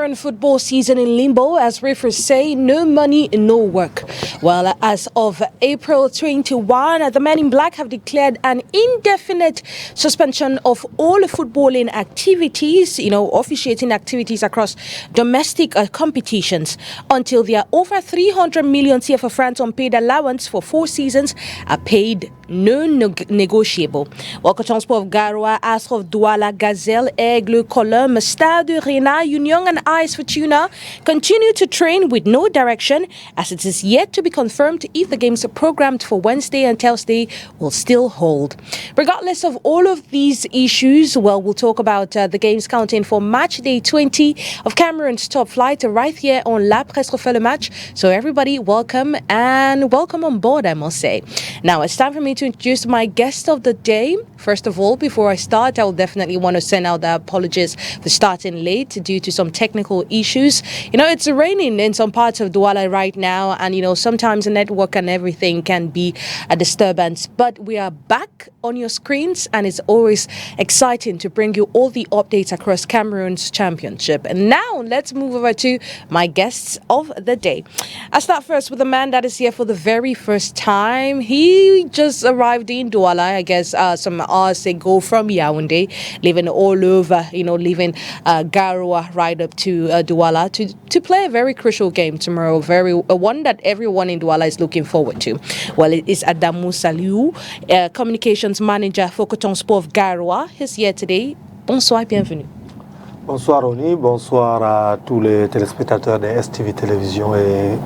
Cameroon football season in limbo as referees say no money, no work. Well, as of April 21, the Men in Black have declared an indefinite suspension of all footballing activities, officiating activities across domestic competitions until their over 300 million CFA francs unpaid allowance for 4 seasons are paid non-negotiable. Well, Coton Sport of Garoua, Astre of Douala, Gazelle, Aigle, Colombe, Stade Rena, Union and AS Fortuna continue to train with no direction as it is yet to be confirmed if the games programmed for Wednesday and Thursday will still hold. Regardless of all of these issues, we'll talk about the games counting for match day 20 of Cameroon's top flight right here on La Presse Refait le Match. So everybody, welcome on board, I must say. Now, it's time for me to introduce my guest of the day. First of all, before I start, I will definitely want to send out the apologies for starting late due to some technical issues. It's raining in some parts of Douala right now, and sometimes the network and everything can be a disturbance. But we are back on your screens, and it's always exciting to bring you all the updates across Cameroon's championship. And now, let's move over to my guests of the day. I'll start first with a man that is here for the very first time. He just arrived in Douala, I guess, some hours ago from Yaoundé, living all over, leaving Garoua right up to Douala to play a very crucial game tomorrow, one that everyone in Douala is looking forward to. Well, it is Adamou Saliou, communications manager for Coton Sport of Garoua. He's here today. Bonsoir, bienvenue. Bonsoir Oni, bonsoir à tous les téléspectateurs de STV Télévision et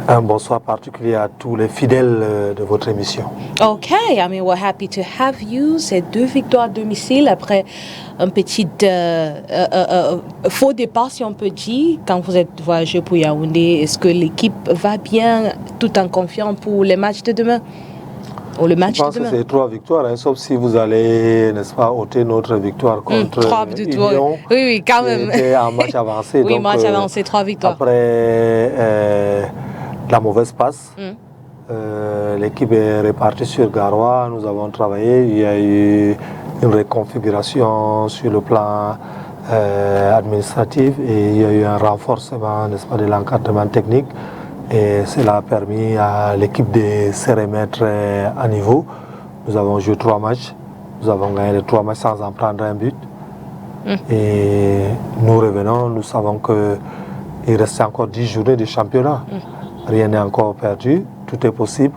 un bonsoir particulier à tous les fidèles de votre émission. Okay, we're happy to have you. C'est 2 victoires à domicile après un petit faux départ, si on peut dire. Quand vous êtes voyagé pour Yaoundé, est-ce que l'équipe va bien, tout en confiant pour les matchs de demain? Je pense que c'est 3 victoires, sauf si vous allez, n'est-ce pas, ôter notre victoire contre Union. Oui, quand même. C'était un match avancé. Oui, donc, match avancé, 3 victoires. Après la mauvaise passe, l'équipe est repartie sur Garoua. Nous avons travaillé. Il y a eu une reconfiguration sur le plan administratif et il y a eu un renforcement, n'est-ce pas, de l'encadrement technique. Et cela a permis à l'équipe de se remettre à niveau. Nous avons joué 3 matchs. Nous avons gagné les 3 matchs sans en prendre un but. Et nous revenons, nous savons qu'il reste encore 10 journées de championnat. Rien n'est encore perdu, tout est possible.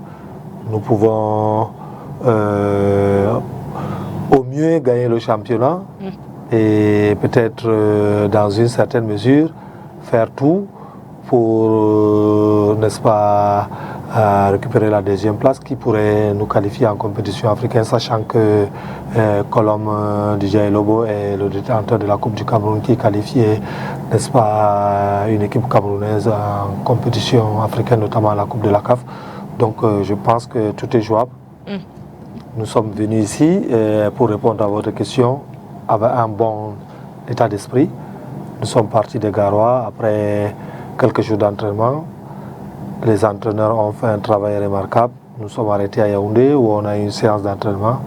Nous pouvons au mieux gagner le championnat et peut-être dans une certaine mesure faire tout pour, n'est-ce pas, récupérer la 2e place qui pourrait nous qualifier en compétition africaine, sachant que Colombe DJ Lobo est le détenteur de la Coupe du Cameroun qui est qualifié, n'est-ce pas, une équipe camerounaise en compétition africaine, notamment la Coupe de la CAF. Donc je pense que tout est jouable. Nous sommes venus ici pour répondre à votre question avec un bon état d'esprit. Nous sommes partis de Garoua après quelques jours d'entraînement. Les entraîneurs ont fait un travail remarquable. Nous sommes arrêtés à Yaoundé où on a eu une séance d'entraînement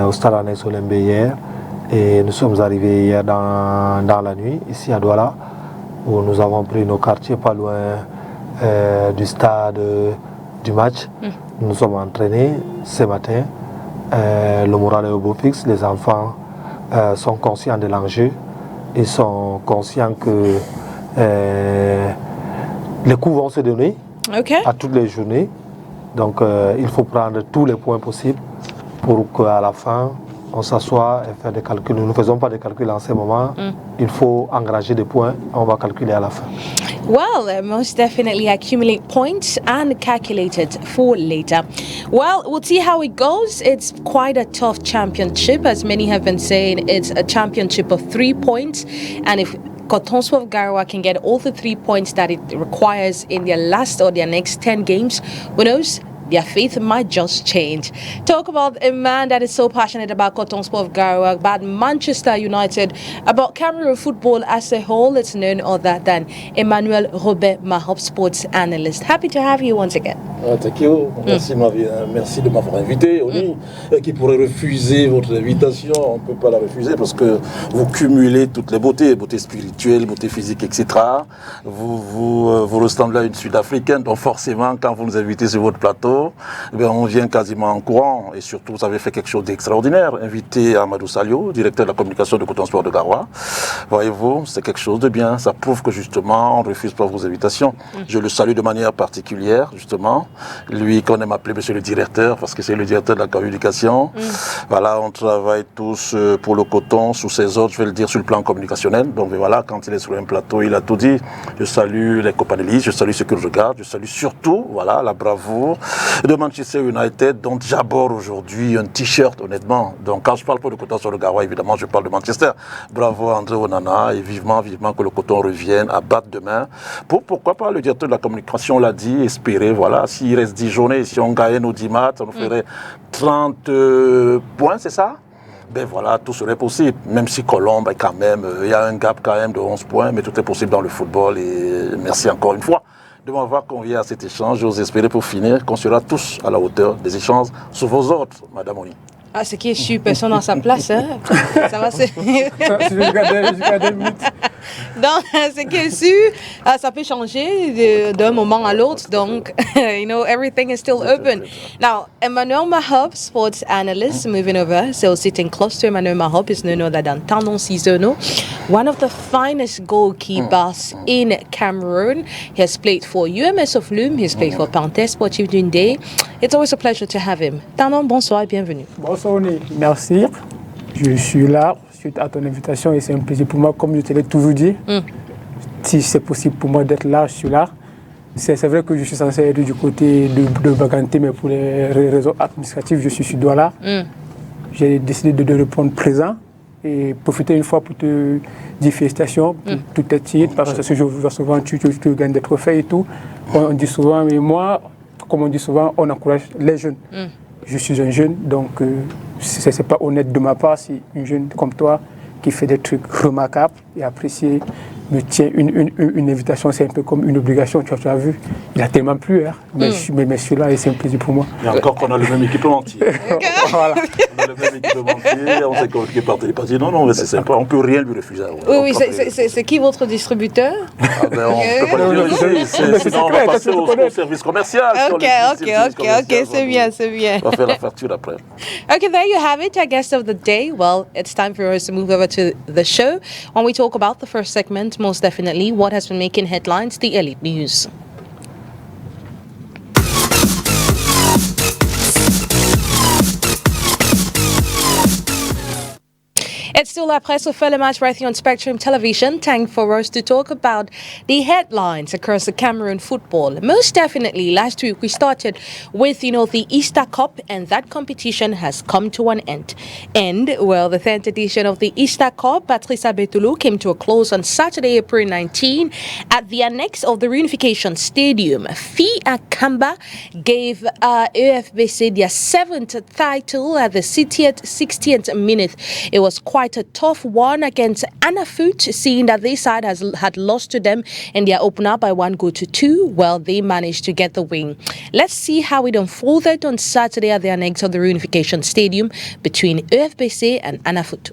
au Stade Anes Olembe hier. Et nous sommes arrivés hier dans la nuit, ici à Douala, où nous avons pris nos quartiers pas loin du stade du match. Nous sommes entraînés ce matin. Le moral est au beau fixe. Les enfants sont conscients de l'enjeu. Ils sont conscients que les coups vont se donner à toutes les journées. Donc il faut prendre tous les points possibles pour qu'à la fin on s'assoie et faire des calculs. Nous ne faisons pas de calculs en ce moment. Il faut engranger des points. On va calculer à la fin. Well, most definitely accumulate points and calculate it for later. Well, we'll see how it goes. It's quite a tough championship. As many have been saying, it's a championship of 3 points. And if Coton Sport of Garoua can get all the 3 points that it requires in their last or their next 10 games, who knows? their faith might just change. Talk about a man that is so passionate about Coton Sport of Garoua, about Manchester United, about Cameroon football as a whole. It's none other than Emmanuel Robert Mahop, sports analyst. Happy to have you once again. Thank you. Merci de m'avoir invité. Oni, qui pourrait refuser votre invitation, on ne peut pas la refuser parce que vous cumulez toutes les beautés spirituelles, beauté physique, etc. Vous ressemblez à une Sud-Africaine, donc forcément, quand vous nous invitez sur votre plateau, on vient quasiment en courant. Et surtout, vous avez fait quelque chose d'extraordinaire. Invité Amadou Salio, directeur de la communication de Coton Sport de Garoua. Voyez-vous, c'est quelque chose de bien. Ça prouve que justement, on ne refuse pas vos invitations. Je le salue de manière particulière, justement. Lui, qu'on aime appeler monsieur le directeur, parce que c'est le directeur de la communication. Voilà, on travaille tous pour le coton, sous ses ordres, je vais le dire, sur le plan communicationnel. Donc voilà, quand il est sur un plateau, il a tout dit. Je salue les copanélistes, je salue ceux qui le regardent, je salue surtout, voilà, la bravoure de Manchester United, dont j'aborde aujourd'hui un t-shirt, honnêtement. Donc quand je parle pas de coton sur le Garoua, évidemment, je parle de Manchester. Bravo André Onana, et vivement que le coton revienne à battre demain. Pourquoi pas, le directeur de la communication l'a dit, espérer, voilà, s'il reste 10 journées, si on gagne nos 10 matchs, ça nous ferait 30 points, c'est ça? Ben voilà, tout serait possible. Même si Colombe, quand même, il y a un gap quand même de 11 points, mais tout est possible dans le football. Et merci encore une fois de m'avoir convié à cet échange. J'ose espérer pour finir qu'on sera tous à la hauteur des échanges sous vos ordres, Madame Oni. Ah, ce qui est sûr, personne dans sa place, hein. Ça va, c'est... Je regardais une minute. Donc, ce qui est sûr, ça peut changer d'un moment à l'autre. Donc, everything is still open. Now, Emmanuel Mahop, sports analyst, moving over. So, sitting close to Emmanuel Mahop is none other than Tandon Sizono, one of the finest goalkeepers in Cameroon. He has played for UMS of Loom. He's played for Panthère Sportive Dundee. It's always a pleasure to have him. Tandon, bonsoir et bienvenue. Bonsoir, merci. Je suis là suite à ton invitation et c'est un plaisir pour moi, comme je te l'ai toujours dit. Si c'est possible pour moi d'être là, je suis là. C'est vrai que je suis censé être du côté de Baganté, mais pour les raisons administratives, je suis sur Douala. J'ai décidé de répondre présent et profiter une fois pour te dire félicitations pour tous tes titres, parce que je vois souvent tu gagnes des trophées et tout. On dit souvent, mais moi, comme on dit souvent, on encourage les jeunes. Je suis un jeune, donc ce n'est pas honnête de ma part si une jeune comme toi qui fait des trucs remarquables et appréciés me tient une invitation, c'est un peu comme une obligation, tu as vu. Il a tellement plu, hein, mais je suis là et c'est un plaisir pour moi. Et encore qu'on a le même équipementier. Voilà. On a le même équipementier, on s'est communiqué par télépathie. Non, mais c'est sympa, on ne peut rien lui refuser. Oui, c'est qui votre distributeur? On ne peut pas le dire ici, sinon on va passer au service commercial. Ok, c'est bien. On va faire la facture après. Okay, there you have it, our guest of the day. Well, it's time for us to move over to the show. When we talk about the first segment, most definitely, what has been making headlines, the elite news. It's still La Presse of Fellow Match right here on Spectrum Television. Time for us to talk about the headlines across the Cameroon football. Most definitely, last week we started with, the Easter Cup, and that competition has come to an end. And, well, the 10th edition of the Easter Cup, Patrice Abetulu, came to a close on Saturday, April 19, at the annex of the Reunification Stadium. Fi Akamba gave EFBC their 7th title at the 60th minute. It was quite a tough one against Anafoot, seeing that this side had lost to them in their opener by 1-2. Well, they managed to get the win. Let's see how it unfolded on Saturday at the annex of the Reunification Stadium between EFBC and Anafoot.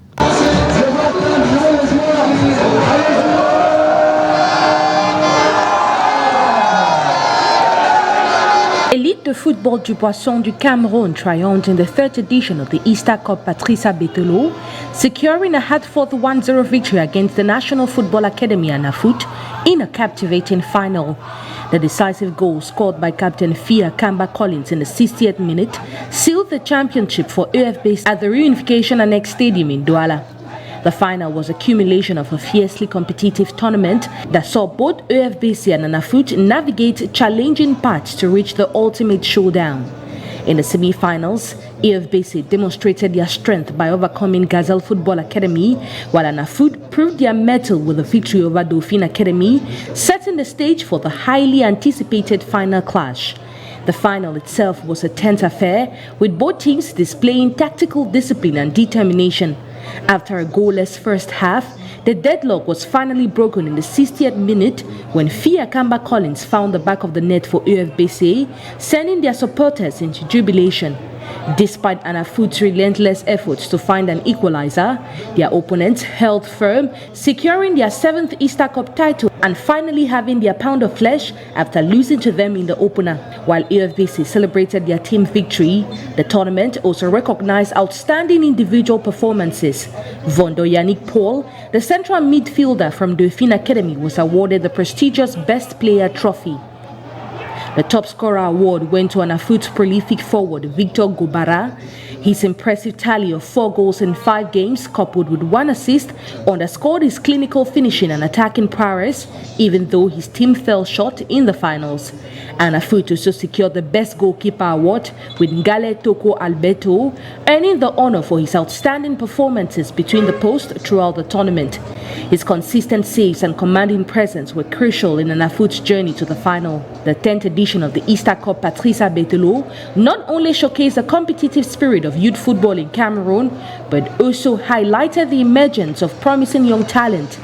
Elite de football du Poisson du Cameroon triumphed in the 3rd edition of the Easter Cup Patrice Abetulu, securing a hard-fought 1-0 victory against the National Football Academy Anafoot in a captivating final. The decisive goal scored by Captain Fia Kamba Collins in the 60th minute sealed the championship for EFBC at the Reunification Annex Stadium in Douala. The final was a accumulation of a fiercely competitive tournament that saw both EFBC and Anafoot navigate challenging paths to reach the ultimate showdown. In the semi-finals, EFBC demonstrated their strength by overcoming Gazelle Football Academy, while Anafoot proved their mettle with a victory over Dauphine Academy, setting the stage for the highly anticipated final clash. The final itself was a tense affair, with both teams displaying tactical discipline and determination. After a goalless first half, the deadlock was finally broken in the 60th minute when Fia Kamba Collins found the back of the net for UFBC, sending their supporters into jubilation. Despite Anafoot's relentless efforts to find an equalizer, their opponents held firm, securing their 7th Easter Cup title and finally having their pound of flesh after losing to them in the opener. While UFBC celebrated their team victory, the tournament also recognized outstanding individual performances. Vondo Yannick Paul, the central midfielder from Dauphine Academy, was awarded the prestigious Best Player trophy. The top scorer award went to Anafoot's prolific forward Victor Gobara. His impressive tally of 4 goals in 5 games, coupled with 1 assist, underscored his clinical finishing and attacking prowess, even though his team fell short in the finals. Anafoot also secured the Best Goalkeeper award with Ngale Toko Alberto, earning the honor for his outstanding performances between the posts throughout the tournament. His consistent saves and commanding presence were crucial in Anafoot's journey to the final. The 10th edition of the Easter Cup Patrice Betelo not only showcased the competitive spirit of youth football in Cameroon, but also highlighted the emergence of promising young talent.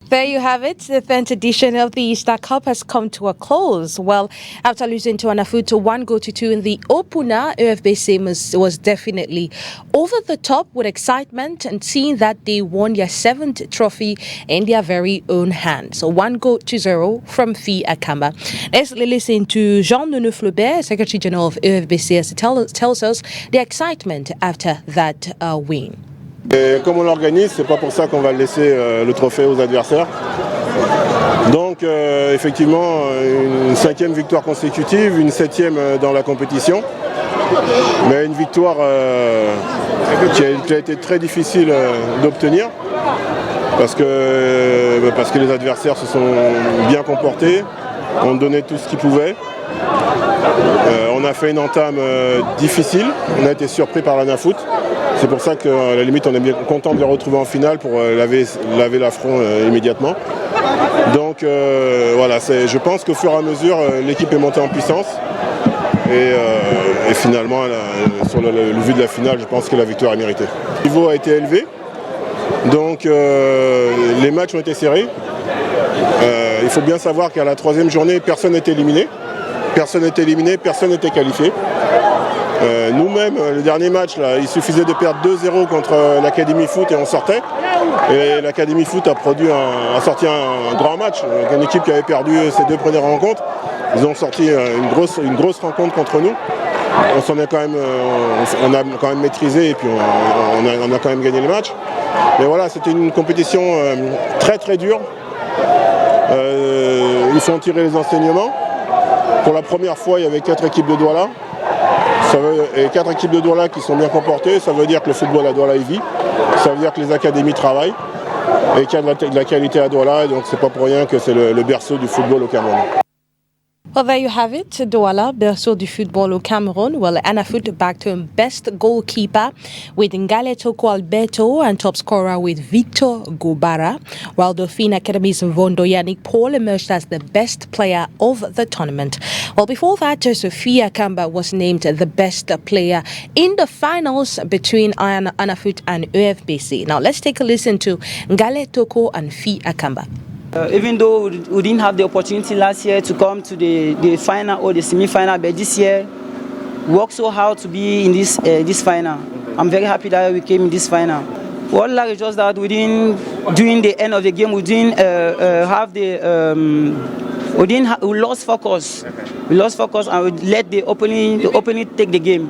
There you have it. The 10th edition of the Easter Cup has come to a close. Well, after losing to Anafoot 1-2 in the opener, UFBC was definitely over the top with excitement and seeing that they won their 7th trophy in their very own hand. So 1-0 from Fi Akamba. Let's listen to Jean-Nono Flaubert, Secretary General of UFBC, as he tells us the excitement after that win. Et comme on l'organise, c'est pas pour ça qu'on va laisser le trophée aux adversaires. Donc effectivement, une 5e victoire consécutive, une 7e dans la compétition. Mais une victoire qui a été très difficile d'obtenir parce que les adversaires se sont bien comportés, ont donné tout ce qu'ils pouvaient. On a fait une entame difficile, on a été surpris par l'Anafoot. C'est pour ça qu'à la limite on est bien content de les retrouver en finale pour laver l'affront immédiatement. Donc voilà, je pense qu'au fur et à mesure l'équipe est montée en puissance et finalement sur le vu de la finale, je pense que la victoire est méritée. Le niveau a été élevé, donc les matchs ont été serrés. Il faut bien savoir qu'à la 3e journée, personne n'était éliminé. Personne n'était qualifié. Nous-mêmes, le dernier match, là, il suffisait de perdre 2-0 contre l'Académie Foot et on sortait. Et l'Académie Foot a sorti un grand match. Une équipe qui avait perdu ses 2 premières rencontres. Ils ont sorti une grosse rencontre contre nous. On a quand même maîtrisé et puis on a quand même gagné le match. Mais voilà, c'était une compétition très très dure. Il faut en tirer les enseignements. Pour la première fois, il y avait 4 équipes de Douala. Et 4 équipes de Douala qui sont bien comportées, ça veut dire que le football à Douala y vit. Ça veut dire que les académies travaillent et qu'il y a de la qualité à Douala. Et donc c'est pas pour rien que c'est le berceau du football au Cameroun. Well, there you have it. Douala, berceau du football au Cameroon. Well, Anafoot back to best goalkeeper with Ngale Toko Alberto and top scorer with Victor Gobara, while Dauphine Academy's Vondo Yannick Paul emerged as the best player of the tournament. Well, before that, Sophia Kamba was named the best player in the finals between Anafoot and UFBC. Now, let's take a listen to Ngale Toko and Fi Akamba. Even though we didn't have the opportunity last year to come to the final or the semi-final, but this year we worked so hard to be in this final. I'm very happy that we came in this final. What like is just that we didn't, during the end of the game, we didn't have the we lost focus. We lost focus and we let the opening take the game.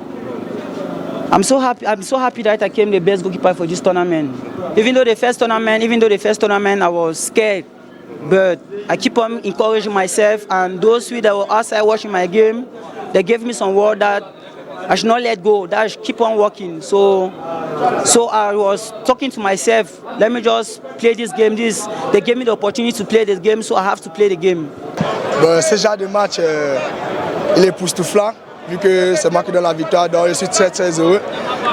I'm so happy that I came the best goalkeeper for this tournament. Even though the first tournament I was scared. But I keep on encouraging myself, and those that were outside watching my game, they gave me some word that I should not let go, that I should keep on working. So I was talking to myself, let me just play this game. They gave me the opportunity to play this game, so I have to play the game. Ce genre de match, il est époustouflant. vu que c'est moi qui donne la victoire. Donc je suis très très heureux.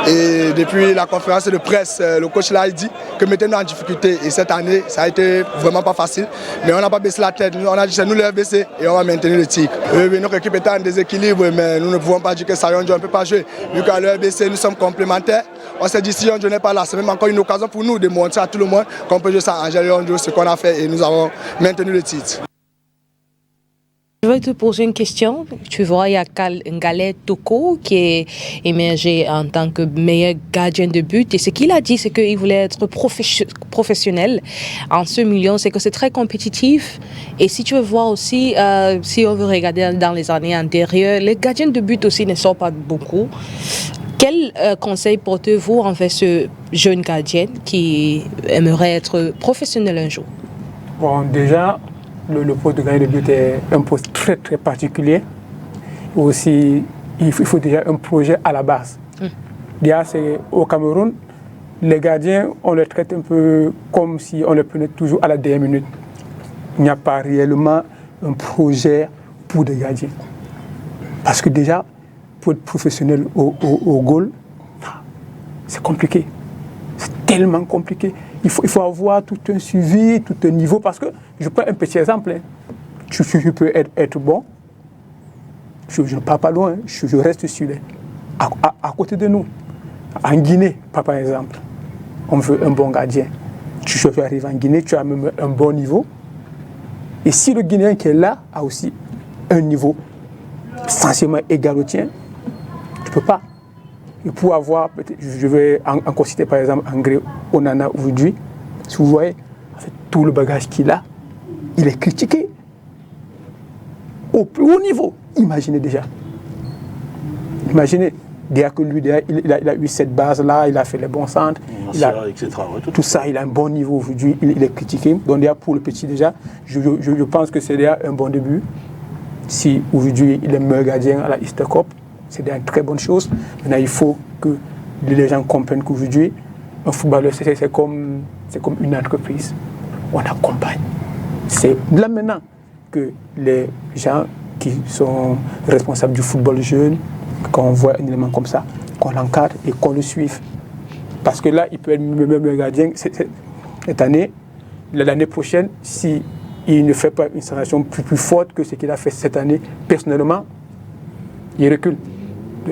Et depuis la conférence de presse, le coach là il dit que mettez-nous en difficulté. Et cette année, ça a été vraiment pas facile. Mais on n'a pas baissé la tête. On a dit c'est nous le RBC et on va maintenir le titre. Notre équipe est en déséquilibre, mais nous ne pouvons pas dire que ça on ne peut pas jouer. Vu qu'à l'RBC, nous sommes complémentaires. On s'est dit si Yonjo n'est pas là, c'est même encore une occasion pour nous de montrer à tout le monde qu'on peut jouer ça en Yonjo, ce qu'on a fait et nous avons maintenu le titre. Je vais te poser une question. Tu vois, il y a Ngalet Toko qui est émergé en tant que meilleur gardien de but. Et ce qu'il a dit, c'est qu'il voulait être professionnel en ce milieu. C'est que c'est très compétitif. Et si tu veux voir aussi, si on veut regarder dans les années antérieures, les gardiens de but aussi ne sortent pas beaucoup. Quel conseil portez-vous envers ce jeune gardien qui aimerait être professionnel un jour? Bon, déjà, le poste de gardien de but est un poste très très particulier. Aussi, il faut déjà un projet à la base. Déjà, c'est au Cameroun, les gardiens, on les traite un peu comme si on les prenait toujours à la dernière minute. Il n'y a pas réellement un projet pour des gardiens. Parce que déjà, pour être professionnel au goal, c'est compliqué. C'est tellement compliqué. Il faut avoir tout un suivi, tout un niveau. Parce que, je prends un petit exemple. Tu peux être bon. Je ne pars pas loin. Je reste sur à côté de nous. En Guinée, par exemple, on veut un bon gardien. Tu arrives en Guinée, tu as même un bon niveau. Et si le Guinéen qui est là a aussi un niveau essentiellement égal au tien, tu ne peux pas. Et pour avoir, je vais encore citer par exemple André Onana aujourd'hui, si vous voyez, en fait, tout le bagage qu'il a, il est critiqué au plus haut niveau. Imaginez déjà. Imaginez, déjà que lui, il a eu cette base-là, il a fait les bons centres, etc. Tout ça, il a un bon niveau aujourd'hui, il est critiqué. Donc déjà pour le petit déjà, je pense que c'est déjà un bon début. Si aujourd'hui il est meilleur gardien à la Easter Cup, c'est déjà une très bonne chose. Maintenant, il faut que les gens comprennent qu'aujourd'hui, un footballeur, c'est comme une entreprise. On accompagne. C'est là maintenant que les gens qui sont responsables du football jeune, quand on voit un élément comme ça, qu'on l'encadre et qu'on le suive. Parce que là, il peut être meilleur gardien cette année. L'année prochaine, si il ne fait pas une installation plus forte que ce qu'il a fait cette année, personnellement, il recule.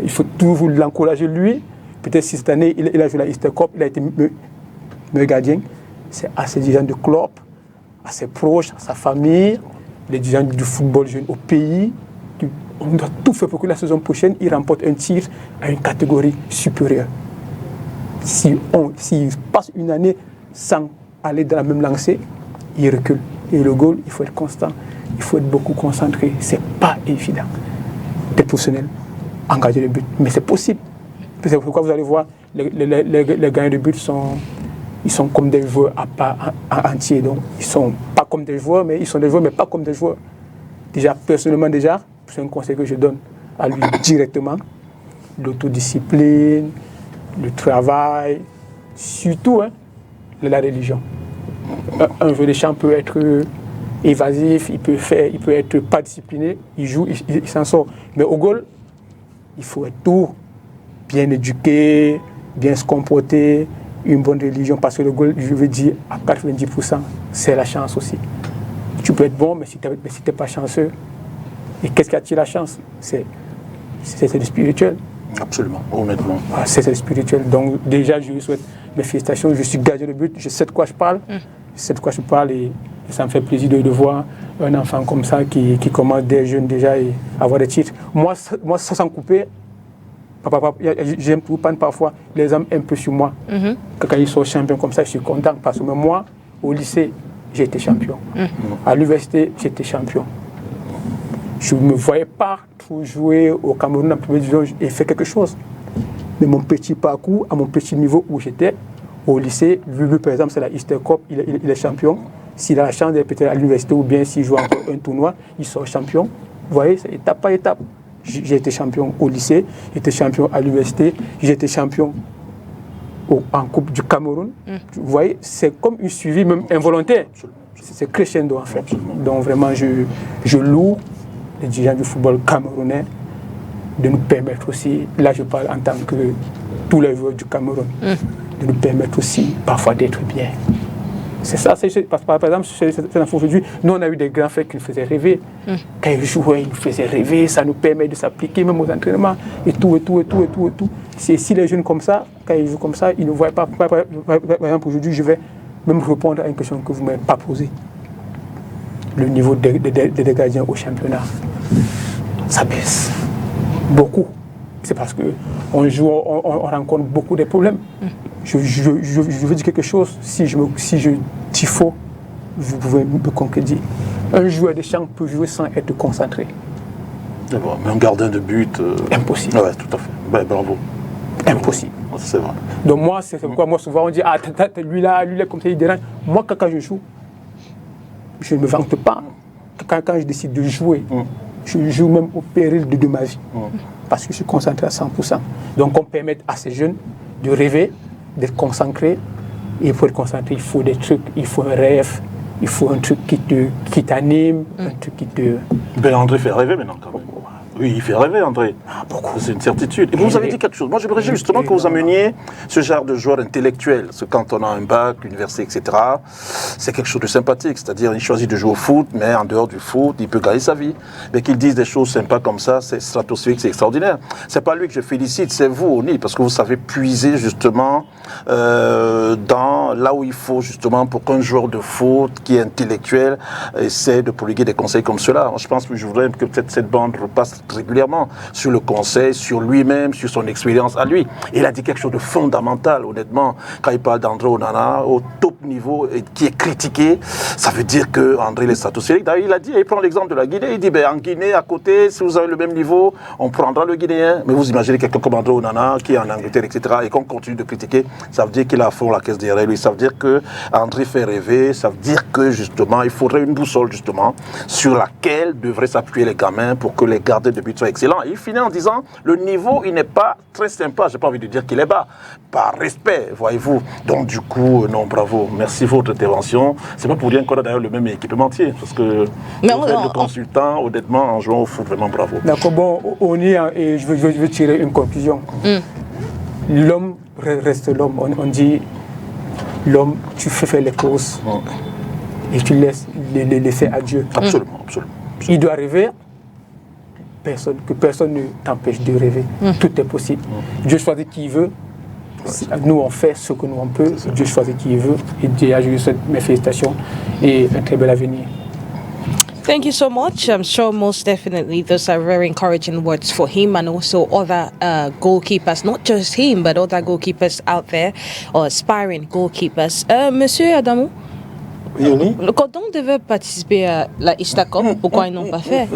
Il faut toujours l'encourager lui. Peut-être si cette année, il a joué la Easter Cup, il a été meilleur gardien. C'est à ses dirigeants de club, à ses proches, à sa famille, les dirigeants du football jeune au pays. On doit tout faire pour que la saison prochaine, il remporte un tir à une catégorie supérieure. S'il passe une année sans aller dans la même lancée, il recule. Et le goal, il faut être constant, il faut être beaucoup concentré. Ce n'est pas évident d'être professionnel, engager le but. Mais c'est possible. C'est pourquoi vous allez voir, les gagnants de but ils sont comme des joueurs à part entier. Donc, ils ne sont pas comme des joueurs, mais ils sont des joueurs, mais pas comme des joueurs. Déjà, personnellement, c'est un conseil que je donne à lui directement. L'autodiscipline, le travail, surtout la religion. Un joueur de champ peut être évasif, il peut être pas discipliné, il joue, il s'en sort. Mais au goal, il faut être tout, bien éduqué, bien se comporter, une bonne religion, parce que le goal, je veux dire, à 90%, c'est la chance aussi. Tu peux être bon, mais si tu n'es pas chanceux, et qu'est-ce qui attire la chance? C'est le spirituel. Absolument, honnêtement. C'est le spirituel. Donc déjà, je lui souhaite mes félicitations. Je suis gardien de but, je sais de quoi je parle. Je sais de quoi je parle et ça me fait plaisir de voir un enfant comme ça qui commence dès jeune déjà et avoir des titres. Moi sans couper, j'aime tout prendre parfois les hommes un peu sur moi. Quand ils sont champions comme ça, je suis content parce que moi, au lycée, j'ai été champion. À l'université, j'étais champion. Je ne me voyais pas trop jouer au Cameroun en première division et faire quelque chose. Mais mon petit parcours, à mon petit niveau où j'étais, au lycée, lui par exemple, c'est la Easter Cup, il est champion. S'il a la chance d'être peut-être à l'université ou bien s'il joue encore un tournoi, il sort champion. Vous voyez, c'est étape par étape. J'ai été champion au lycée, j'ai été champion à l'université, j'ai été champion en Coupe du Cameroun. Vous voyez, c'est comme un suivi même involontaire. C'est crescendo en fait. Donc vraiment, je loue les dirigeants du football camerounais de nous permettre aussi, là je parle en tant que tous les joueurs du Cameroun, de nous permettre aussi parfois d'être bien. C'est ça, par exemple, c'est aujourd'hui, nous on a eu des grands frères qui nous faisaient rêver. Quand ils jouaient, ils nous faisaient rêver, ça nous permet de s'appliquer même aux entraînements et tout. Si les jeunes comme ça, quand ils jouent comme ça, ils ne voient pas. Par exemple, aujourd'hui, je vais même répondre à une question que vous ne m'avez pas posée. Le niveau des gardiens au championnat, ça baisse beaucoup. C'est parce qu'on joue, on rencontre beaucoup de problèmes. Je veux dire quelque chose, si je tifo, vous pouvez me concrétiser. Un joueur de champ peut jouer sans être concentré. D'abord, mais un gardien de but... Impossible. Oui, tout à fait. Ben, bravo. Impossible. C'est vrai. Donc moi, c'est pourquoi moi souvent on dit, ah, lui là, comme ça, il dérange. Moi, quand je joue, je ne me vante pas. Quand je décide de jouer, je joue même au péril de ma vie. Parce que je suis concentré à 100%. Donc on permet à ces jeunes de rêver, d'être concentrés. Et pour être concentré, il faut des trucs, il faut un rêve, il faut un truc qui t'anime, un truc qui te... Ben André fait rêver maintenant quand même. Oui, il fait rêver, André. Beaucoup. C'est une certitude. Et vous avez dit quelque chose. Moi, j'aimerais justement que vous ameniez ce genre de joueur intellectuel. Parce que quand on a un bac, l'université, etc., c'est quelque chose de sympathique. C'est-à-dire, il choisit de jouer au foot, mais en dehors du foot, il peut gagner sa vie. Mais qu'il dise des choses sympas comme ça, c'est stratosphérique, c'est extraordinaire. C'est pas lui que je félicite, c'est vous, Oni, parce que vous savez puiser justement dans là où il faut justement pour qu'un joueur de foot qui est intellectuel essaie de prodiguer des conseils comme cela. Je pense que je voudrais que peut-être cette bande repasse régulièrement sur le conseil, sur lui-même, sur son expérience à lui. Et il a dit quelque chose de fondamental, honnêtement, quand il parle d'André Onana au top niveau et qui est critiqué, ça veut dire que André est stratosphérique. D'ailleurs, il a dit, il prend l'exemple de la Guinée, il dit, ben, en Guinée, à côté, si vous avez le même niveau, on prendra le Guinéen. Mais vous imaginez quelqu'un comme André Onana qui est en Angleterre, etc., et qu'on continue de critiquer, ça veut dire qu'il a à fond la caisse derrière lui. Ça veut dire que André fait rêver, ça veut dire que justement, il faudrait une boussole justement sur laquelle devraient s'appuyer les gamins pour que les gardiens de but soient excellents. Et il finit en disant, le niveau, il n'est pas très sympa. J'ai pas envie de dire qu'il est bas, par respect, voyez-vous. Donc du coup, non, bravo, merci pour votre intervention. C'est pas pour rien qu'on a d'ailleurs le même équipementier, parce que vous êtes le consultant, honnêtement, en jouant au foot, vraiment bravo. D'accord, bon, on y est, et je veux tirer une conclusion. L'homme reste l'homme. On dit, l'homme, tu fais faire les causes et tu laisses les laisser à Dieu. Absolument, absolument. Il doit rêver, que personne ne t'empêche de rêver. Tout est possible. Dieu choisit qui il veut. Nous, on fait ce que nous on peut. Dieu choisit qui il veut. Et déjà, je lui souhaite mes félicitations et un très bel avenir. Thank you so much. I'm sure most definitely those are very encouraging words for him and also other goalkeepers, not just him, but other goalkeepers out there or aspiring goalkeepers. Monsieur Adamou, le Coton devait participer à la Easter Cup, pourquoi ils n'ont pas fait?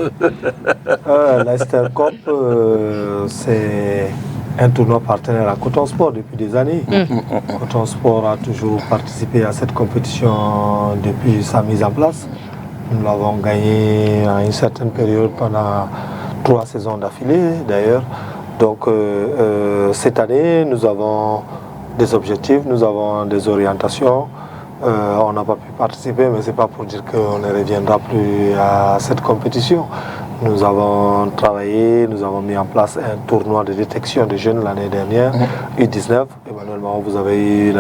La Easter Cup, c'est un tournoi partenaire à Coton Sport depuis des années. Coton Sport a toujours participé à cette compétition depuis sa mise en place. Nous l'avons gagné à une certaine période pendant 3 saisons d'affilée d'ailleurs. Donc cette année, nous avons des objectifs, nous avons des orientations. On n'a pas pu participer, mais ce n'est pas pour dire qu'on ne reviendra plus à cette compétition. Nous avons travaillé, nous avons mis en place un tournoi de détection des jeunes l'année dernière, U19. Emmanuel Mahon, vous avez eu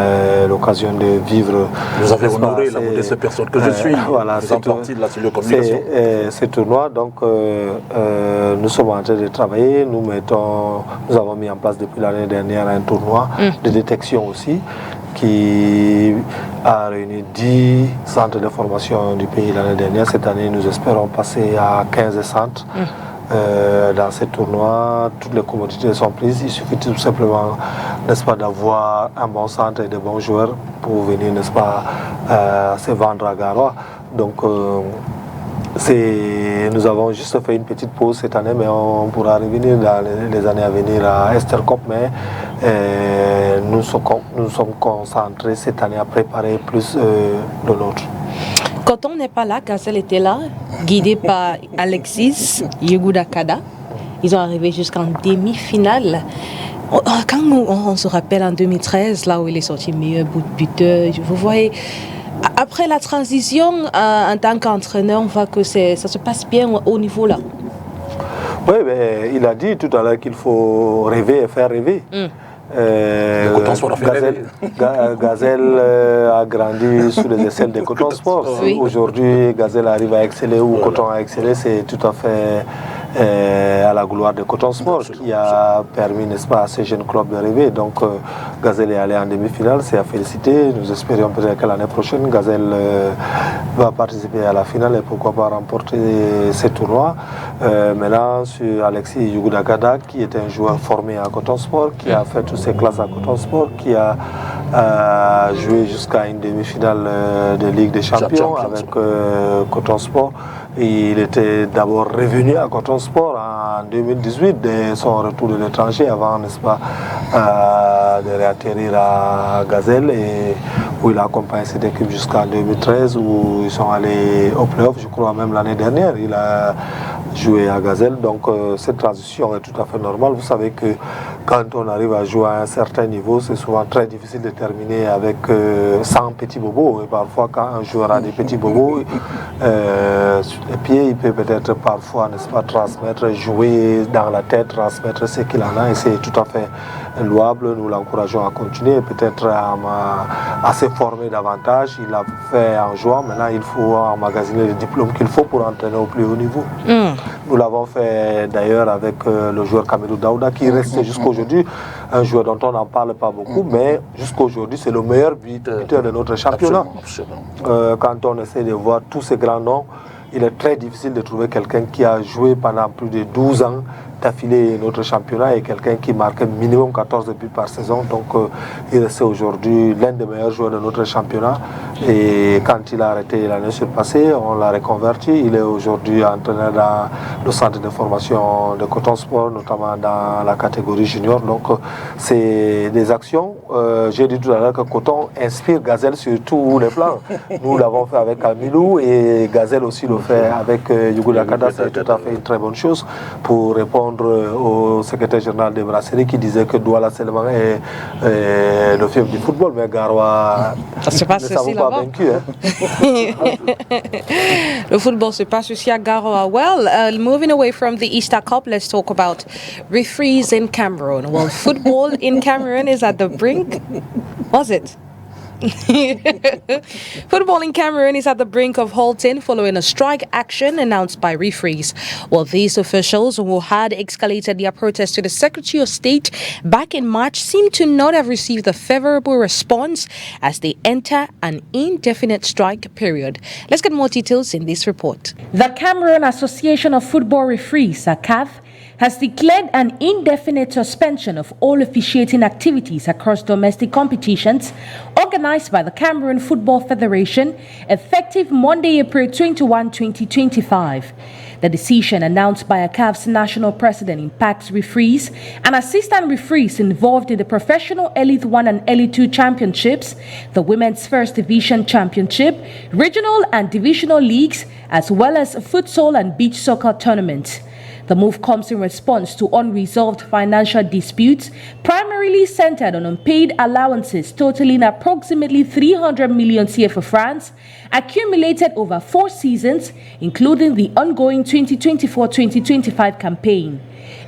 l'occasion de vivre... Vous avez honoré la modeste personne que je suis, voilà, faisant partie de la cellule de communication. Ce tournoi, donc nous sommes en train de travailler, nous avons mis en place depuis l'année dernière un tournoi de détection aussi, qui a réuni 10 centres de formation du pays l'année dernière. Cette année, nous espérons passer à 15 centres. Dans ces tournois, toutes les commodités sont prises. Il suffit tout simplement, n'est-ce pas, d'avoir un bon centre et de bons joueurs pour venir, n'est-ce pas, se vendre à Garoua. Donc, nous avons juste fait une petite pause cette année, mais on pourra revenir dans les années à venir à Easter Cup. Mais nous sommes concentrés cette année à préparer plus de l'autre. Quand on n'est pas là, Gazelle était là, guidé par Alexis Yugudakada. Ils ont arrivé jusqu'en demi-finale. Quand on se rappelle en 2013, là où il est sorti meilleur buteur, vous voyez... Après la transition, en tant qu'entraîneur, on voit que ça se passe bien au niveau là. Oui, mais il a dit tout à l'heure qu'il faut rêver et faire rêver. Gazelle a grandi sous les aisselles de Coton Sport. Oui. Aujourd'hui, Gazelle arrive à exceller où Coton a excellé, c'est tout à fait à la gloire de Coton Sport qui a permis, n'est-ce pas, à ces jeunes clubs de rêver. Donc, Gazelle est allé en demi-finale, c'est à féliciter. Nous espérons peut-être que l'année prochaine, Gazelle va participer à la finale et pourquoi pas remporter ces tournois. Maintenant, sur Alexis Yougudagada, qui est un joueur formé à Coton Sport, qui a fait toutes ses classes à Coton Sport, qui a joué jusqu'à une demi-finale de Ligue des Champions avec Coton Sport. Il était d'abord revenu à Coton Sport en 2018 de son retour de l'étranger avant, n'est-ce pas, de réatterrir à Gazelle et où il a accompagné cette équipe jusqu'en 2013 où ils sont allés au playoff, je crois même l'année dernière. Il a joué à Gazelle, donc cette transition est tout à fait normale. Vous savez que quand on arrive à jouer à un certain niveau, c'est souvent très difficile de terminer avec 100 petits bobos. Et parfois, quand un joueur a des petits bobos, les pieds, il peut peut-être parfois, n'est-ce pas, transmettre, jouer dans la tête, transmettre ce qu'il en a, et c'est tout à fait louable. Nous l'encourageons à continuer, peut-être à se former davantage. Il l'a fait en jouant, maintenant il faut emmagasiner les diplômes qu'il faut pour entraîner au plus haut niveau. Nous l'avons fait d'ailleurs avec le joueur Kamilou Daouda qui reste jusqu'aujourd'hui un joueur dont on n'en parle pas beaucoup, mais jusqu'aujourd'hui c'est le meilleur buteur de notre championnat. Quand on essaie de voir tous ces grands noms, il est très difficile de trouver quelqu'un qui a joué pendant plus de 12 ans d'affilée notre championnat et quelqu'un qui marque minimum 14 buts par saison. Donc il est aujourd'hui l'un des meilleurs joueurs de notre championnat. Et quand il a arrêté l'année surpassée, on l'a reconverti. Il est aujourd'hui entraîneur dans le centre de formation de Coton Sport, notamment dans la catégorie junior. Donc c'est des actions. J'ai dit tout à l'heure que Coton inspire Gazelle sur tous les plans. Nous l'avons fait avec Kamilou et Gazelle aussi le fait avec Yougudagada. C'est tout à fait une très bonne chose pour répondre au secrétaire général des Brasseries qui disait que Douala seulement est le fief du football, mais Garoua ne s'avoue pas vaincu. Le football, c'est pas ceci à Garoua. Well, moving away from the Easter Cup, let's talk about referees in Cameroon. Well, football in Cameroon is at the brink. Was it? Football in Cameroon is at the brink of halting following a strike action announced by referees. Well, these officials who had escalated their protest to the Secretary of State back in March seem to not have received a favorable response as they enter an indefinite strike period. Let's get more details in this report. The Cameroon Association of Football Referees, CAF, has declared an indefinite suspension of all officiating activities across domestic competitions organized by the Cameroon Football Federation effective Monday, April 21, 2025. The decision announced by CAF's national president impacts referees and assistant referees involved in the professional Elite 1 and Elite 2 championships, the Women's First Division Championship, regional and divisional leagues, as well as futsal and beach soccer tournaments. The move comes in response to unresolved financial disputes, primarily centered on unpaid allowances totaling approximately 300 million CFA francs, accumulated over 4 seasons, including the ongoing 2024-2025 campaign.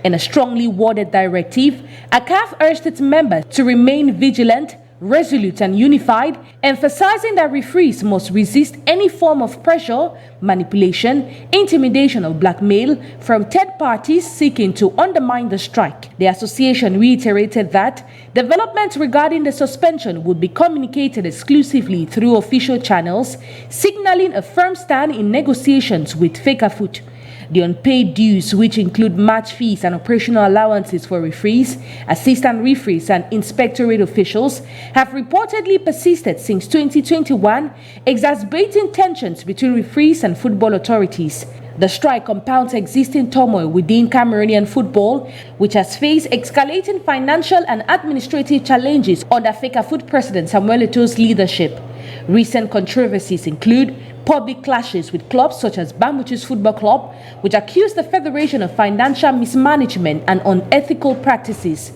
In a strongly worded directive, CAF urged its members to remain vigilant, resolute and unified, emphasizing that referees must resist any form of pressure, manipulation, intimidation or blackmail from third parties seeking to undermine the strike. The association reiterated that developments regarding the suspension would be communicated exclusively through official channels, signaling a firm stand in negotiations with Fecafoot. The unpaid dues, which include match fees and operational allowances for referees, assistant referees and inspectorate officials, have reportedly persisted since 2021, exacerbating tensions between referees and football authorities. The strike compounds existing turmoil within Cameroonian football, which has faced escalating financial and administrative challenges under Fecafoot President Samuel Eto'o's leadership. Recent controversies include public clashes with clubs such as Bambuchus Football Club, which accused the Federation of financial mismanagement and unethical practices,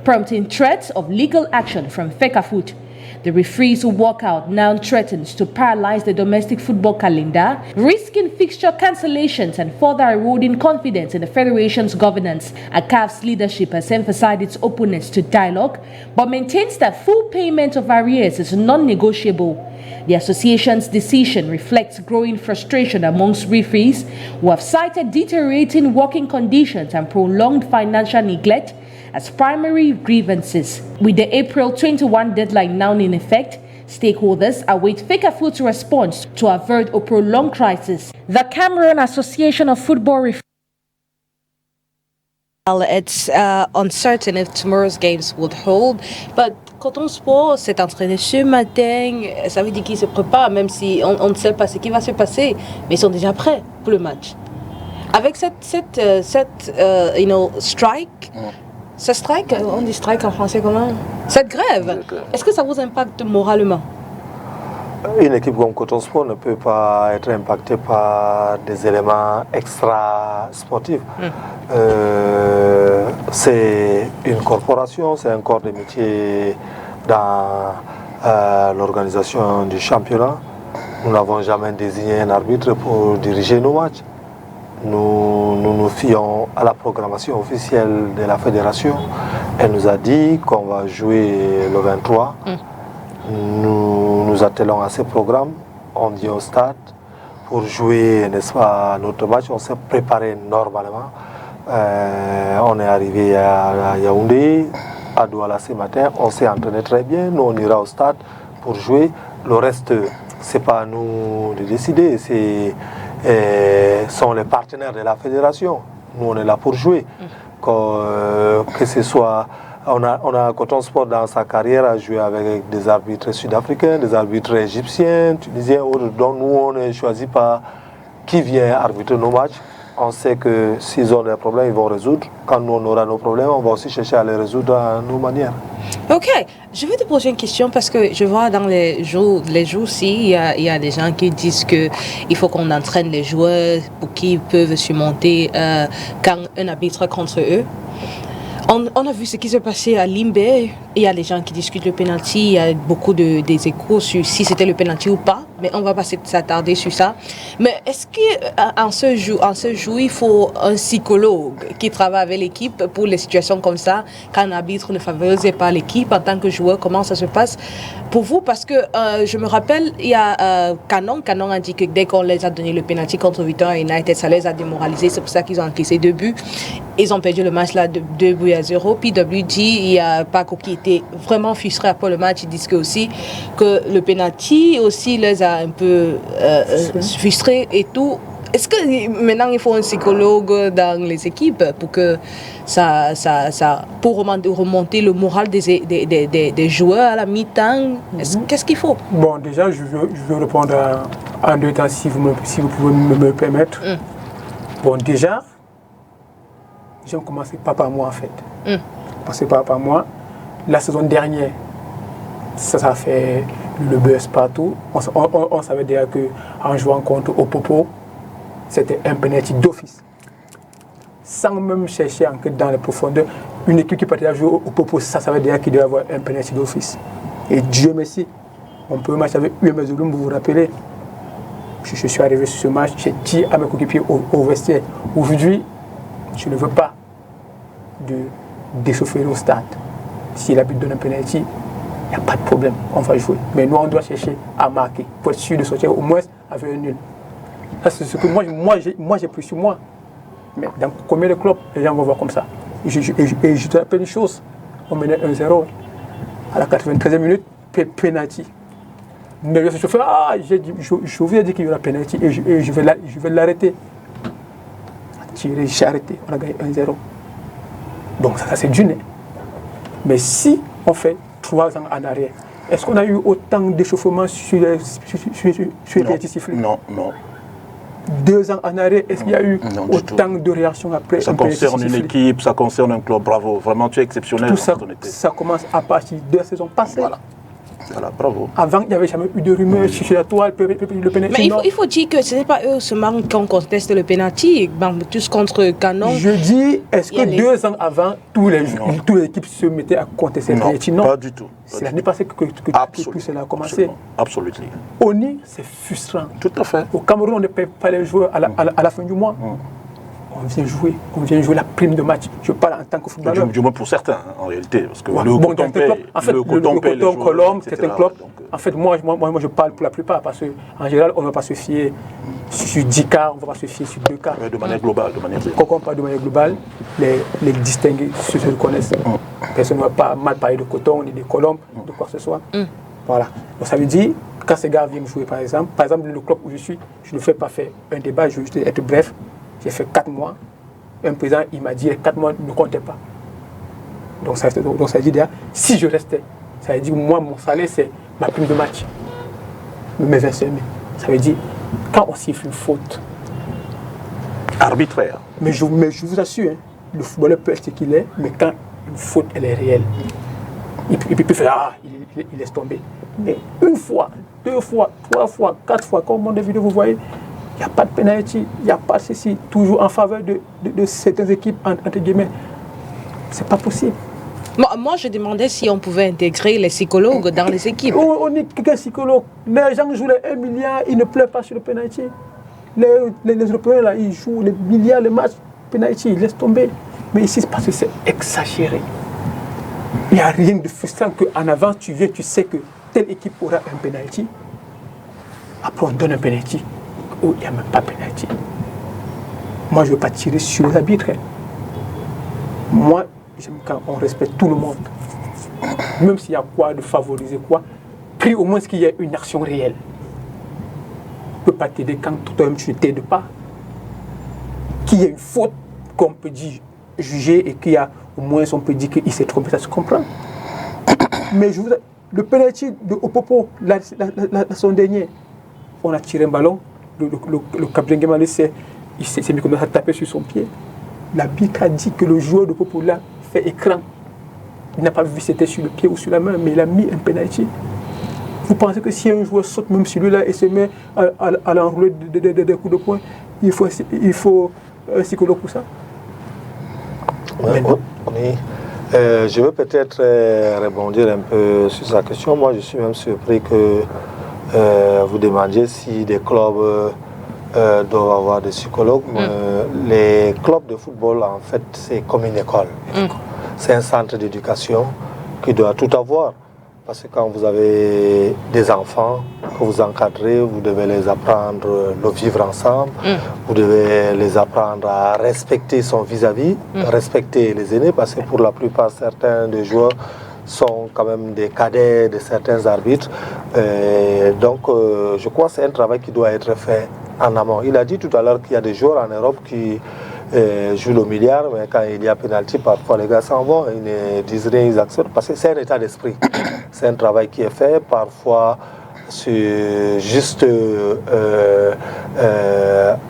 prompting threats of legal action from Fecafoot. The referees' walkout now threatens to paralyze the domestic football calendar, risking fixture cancellations and further eroding confidence in the federation's governance. CAF's leadership has emphasized its openness to dialogue, but maintains that full payment of arrears is non-negotiable. The association's decision reflects growing frustration amongst referees who have cited deteriorating working conditions and prolonged financial neglect as primary grievances. With the April 21 deadline now in effect, stakeholders await FECAFOOT's response to avert a prolonged crisis. The Cameroon Association of Football It's uncertain if tomorrow's games would hold, but Coton Sport s'est entraîné ce matin, ça veut dire qu'ils se préparent, même si on ne sait pas ce qui va se passer, mais ils sont déjà prêts pour le match. Avec cette strike, ce strike, on dit strike en français comment? Cette grève, est-ce que ça vous impacte moralement? Une équipe comme Coton Sport ne peut pas être impactée par des éléments extra-sportifs. C'est une corporation, c'est un corps de métier dans l'organisation du championnat. Nous n'avons jamais désigné un arbitre pour diriger nos matchs. Nous nous fions à la programmation officielle de la fédération. Elle nous a dit qu'on va jouer le 23. Nous nous attelons à ce programme. On vient au stade pour jouer, n'est-ce pas, notre match. On s'est préparé normalement. On est arrivé à Yaoundé, à Douala ce matin. On s'est entraîné très bien. Nous, on ira au stade pour jouer. Le reste, ce n'est pas à nous de décider. Sont les partenaires de la fédération. Nous, on est là pour jouer. Que ce soit... On a Coton Sport dans sa carrière à jouer avec des arbitres sud-africains, des arbitres égyptiens, tunisiens, autres, dont nous on ne choisit pas qui vient arbitrer nos matchs. On sait que s'ils ont des problèmes, ils vont résoudre. Quand nous on aura nos problèmes, on va aussi chercher à les résoudre à nos manières. Ok, je vais te poser une question parce que je vois dans les jours-ci, il y a des gens qui disent qu'il faut qu'on entraîne les joueurs pour qu'ils peuvent surmonter quand un arbitre contre eux. On a vu ce qui s'est passé à Limbé. Il y a des gens qui discutent le penalty. Il y a beaucoup des échos sur si c'était le penalty ou pas. Mais on ne va pas s'attarder sur ça. Mais est-ce qu'en ce jour, il faut un psychologue qui travaille avec l'équipe pour les situations comme ça, quand un arbitre ne favorise pas l'équipe en tant que joueur, comment ça se passe pour vous? Parce que je me rappelle, il y a Canon a dit que dès qu'on les a donné le penalty contre Victoria United, ça les a démoralisés. C'est pour ça qu'ils ont encaissé 2 buts. Ils ont perdu le match là de 2-0. Puis PWG, il y a Paco qui était vraiment frustré après le match. Ils disent que aussi que le penalty aussi les a un peu frustrés et tout. Est-ce que maintenant il faut un psychologue dans les équipes pour que pour remonter le moral des joueurs à la mi-temps? Qu'est-ce qu'il faut? Bon, déjà, je veux répondre en 2 temps si vous pouvez me permettre. Bon, déjà, j'ai commencé pas par moi en fait. Commencé pas par moi. La saison dernière, ça a fait le buzz partout. On savait déjà qu'en jouant contre Opopo, c'était un penalty d'office. Sans même chercher dans les profondeurs, une équipe qui partait à jouer au Opopo, ça savait déjà qu'il devait avoir un penalty d'office. Et Dieu merci, on peut match avec UMS Zouloum, vous vous rappelez. Je suis arrivé sur ce match, j'ai dit à mes coéquipiers au vestiaire, aujourd'hui, je ne veux pas de déchauffer le stade. Si l'arbitre donne un penalty, il n'y a pas de problème, on va jouer. Mais nous, on doit chercher à marquer pour être sûr de sortir au moins avec un nul. C'est ce que moi j'ai pris sur moi. Mais dans combien de clubs, les gens vont voir comme ça. Et je te rappelle une chose, on menait 1-0 à la 93e minute, penalty. Mais le chauffeur, je vous ai dit qu'il y aura penalty et je vais l'arrêter. J'ai arrêté, on a gagné 1-0. Donc ça c'est du nez. Mais si on fait 3 ans en arrière, est-ce qu'on a eu autant d'échauffement sur les petits sifflets? Non. 2 ans en arrière, est-ce qu'il y a eu autant de réactions après? Ça concerne une équipe, ça concerne un club, bravo. Vraiment, tu es exceptionnel. Tout ça, ça commence à partir de la saison passée. Voilà. Voilà, bravo. Avant, il n'y avait jamais eu de rumeur sur la toile, le penalty. Mais il faut dire que ce n'est pas eux seulement qui ont contesté le penalty, tous contre Canon. Je dis, est-ce que 2 ans avant, toutes les équipes se mettaient à contester le penalty? Non, pas du tout. C'est l'année passée que tout cela a commencé. Absolument. ONI, c'est frustrant. Tout à fait. Au Cameroun, on ne paye pas les joueurs à la fin du mois. On vient jouer la prime de match. Je parle en tant que footballeur. Du moins pour certains, en réalité. Parce que le coton Colombe, c'est un club. En fait, moi, je parle pour la plupart, parce qu'en général, on ne va pas se fier sur 10 cas, on ne va pas se fier sur 2 cas. De manière globale. Quand on parle de manière globale, les distingués se connaissent. Personne ne va pas mal parler de coton, ni de Colombe, de quoi que ce soit. Voilà. Donc ça veut dire, quand ces gars viennent jouer, par exemple, le club où je suis, je ne fais pas faire un débat, je veux juste être bref. J'ai fait 4 mois. Un président, il m'a dit 4 mois ne comptaient pas. Donc ça veut dire, si je restais, ça veut dire, moi, mon salaire, c'est ma prime de match. Mes 25 000. Ça veut dire, quand on siffle une faute arbitraire. Mais je vous assure, le footballeur peut être ce qu'il est, mais quand une faute, elle est réelle, il peut faire, il laisse tomber. Mais 1 fois, 2 fois, 3 fois, 4 fois, comme mon vidéo, vous voyez, il n'y a pas de pénalité, il n'y a pas ceci, toujours en faveur de certaines équipes, entre guillemets. C'est pas possible. Moi, je demandais si on pouvait intégrer les psychologues dans les équipes. On est quelqu'un psychologue. Les gens jouent les 1 milliard, ils ne pleurent pas sur le pénalité. Les Européens, là, ils jouent les milliards, les matchs, pénalité, ils laissent tomber. Mais ici, c'est parce que c'est exagéré. Il n'y a rien de frustrant qu'en avant, tu viens, tu sais que telle équipe aura un pénalité. Après, on donne un pénalité. Où il n'y a même pas de pénalité. Moi, je ne veux pas tirer sur les arbitres. Moi, j'aime quand on respecte tout le monde. Même s'il y a quoi de favoriser quoi, prie au moins qu'il y ait une action réelle. Je ne peux pas t'aider quand toi-même tu ne t'aides pas. Qu'il y ait une faute qu'on peut dire juger et qu'il y a au moins on peut dire qu'il s'est trompé, ça se comprend. Mais le penalty de Opopo, la son dernier, on a tiré un ballon. Le capitaine Guémalé s'est mis comme ça à taper sur son pied. L'arbitre a dit que le joueur de Popola fait écran. Il n'a pas vu si c'était sur le pied ou sur la main, mais il a mis un penalty. Vous pensez que si un joueur saute même sur lui-là et se met à l'enrouler des coups de poing, il faut un psychologue pour ça? Oui. Je veux peut-être rebondir un peu sur sa question. Moi, je suis même surpris que vous demandiez si des clubs doivent avoir des psychologues. Les clubs de football, en fait, c'est comme une école. C'est un centre d'éducation qui doit tout avoir. Parce que quand vous avez des enfants que vous encadrez, vous devez les apprendre le vivre ensemble. Vous devez les apprendre à respecter son vis-à-vis, respecter les aînés, parce que pour la plupart, certains des joueurs sont quand même des cadets de certains arbitres. Donc, je crois que c'est un travail qui doit être fait en amont. Il a dit tout à l'heure qu'il y a des joueurs en Europe qui jouent le milliard, mais quand il y a pénalty, parfois les gars s'en vont, ils ne disent rien, ils acceptent, parce que c'est un état d'esprit. C'est un travail qui est fait, parfois c'est juste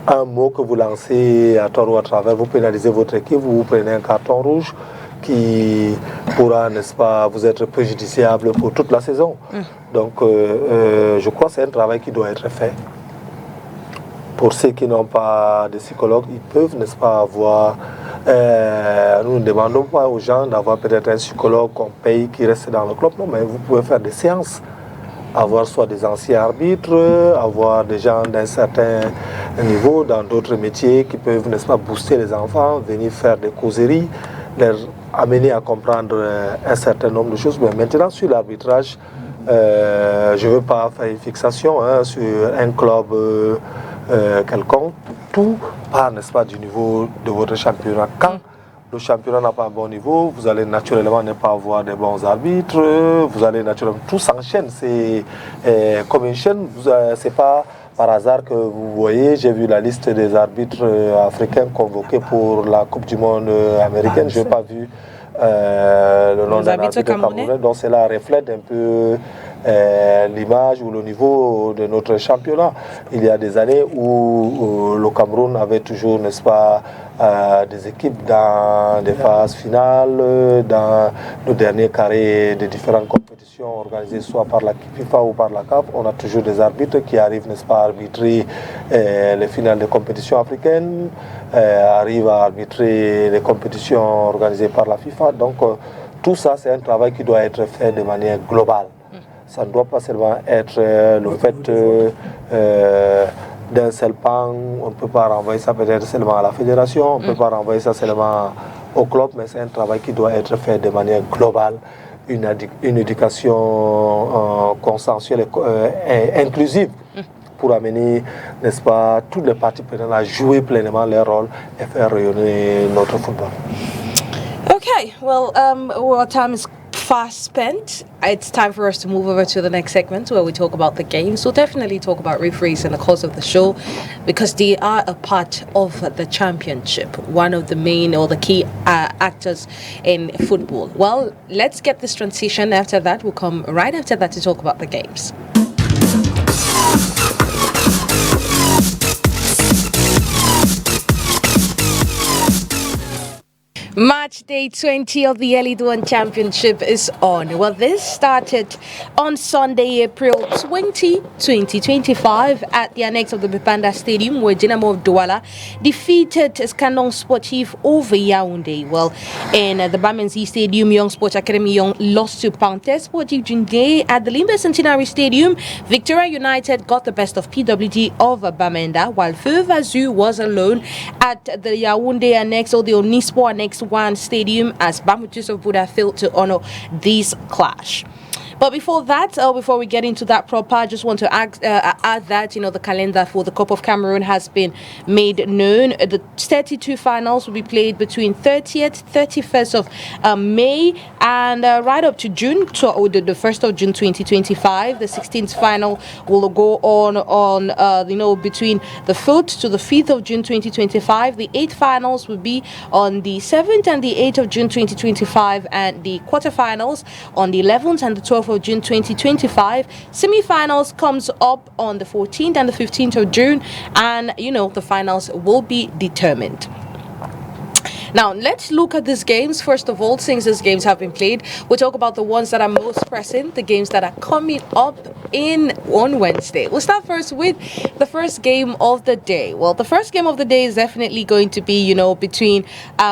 un mot que vous lancez à tort ou à travers, vous pénalisez votre équipe, vous prenez un carton rouge qui pourra, n'est-ce pas, vous être préjudiciable pour toute la saison. Donc, je crois que c'est un travail qui doit être fait. Pour ceux qui n'ont pas de psychologue, ils peuvent, n'est-ce pas, avoir... nous ne demandons pas aux gens d'avoir peut-être un psychologue qu'on paye qui reste dans le club. Non, mais vous pouvez faire des séances. Avoir soit des anciens arbitres, avoir des gens d'un certain niveau, dans d'autres métiers, qui peuvent, n'est-ce pas, booster les enfants, venir faire des causeries, les amener à comprendre un certain nombre de choses. Mais maintenant, sur l'arbitrage, je ne veux pas faire une fixation sur un club quelconque. Tout part, n'est-ce pas, du niveau de votre championnat. Quand le championnat n'a pas un bon niveau, vous allez naturellement ne pas avoir des bons arbitres, vous allez naturellement... Tout s'enchaîne, c'est comme une chaîne, c'est pas par hasard que vous voyez, j'ai vu la liste des arbitres africains convoqués pour la Coupe du Monde américaine, je n'ai pas vu le nom d'un arbitre camerounais, donc cela reflète un peu l'image ou le niveau de notre championnat. Il y a des années où le Cameroun avait toujours, n'est-ce pas, des équipes dans des phases finales, dans le dernier carré des différentes compétitions. compétitions organisées soit par la FIFA ou par la CAF, on a toujours des arbitres qui arrivent, n'est-ce pas, à arbitrer les finales de compétitions africaines, arrivent à arbitrer les compétitions organisées par la FIFA. Donc tout ça, c'est un travail qui doit être fait de manière globale. Ça ne doit pas seulement être le fait d'un seul pan. On ne peut pas renvoyer ça peut-être seulement à la fédération, on ne peut pas renvoyer ça seulement au club, mais c'est un travail qui doit être fait de manière globale, une éducation consensuelle et inclusive pour amener, n'est-ce pas, toutes les parties prenantes à jouer pleinement leur rôle et faire rayonner notre football. Okay, well, our time is fast spent. It's time for us to move over to the next segment where we talk about the games. We'll definitely talk about referees in the course of the show because they are a part of the championship, one of the main or the key actors in football. Well, let's get this transition. After that, we'll come right after that to talk about the games. Match day 20 of the Elite One Championship is on. Well, this started on Sunday, April 20, 2025 at the annex of the Bipanda Stadium where Dynamo of Douala defeated Escandon Sportif over Yaoundé. Well, in the Bamenzi Stadium, Young Sports Academy Young lost to Panthers Sportif Jundé. At the Limbe Centenary Stadium, Victoria United got the best of PWD of Bamenda, while Feu Vazu was alone at the Yaoundé annex or the Onispo annex 1 stadium as Bamoutis of Buddha failed to honor this clash. But before that, before we get into that proper, I just want to add that, the calendar for the Cup of Cameroon has been made known. The 32 finals will be played between 30th, 31st of May and right up to June, the 1st of June 2025. The 16th final will go on between the 4th to the 5th of June 2025. The 8th finals will be on the 7th and the 8th of June 2025, and the quarterfinals on the 11th and the 12th of June 2025. Semi-finals comes up on the 14th and the 15th of June, and the finals will be determined. Now, let's look at these games. First of all, since these games have been played, we'll talk about the ones that are most pressing, the games that are coming up on Wednesday. We'll start first with the first game of the day. Well, the first game of the day is definitely going to be, between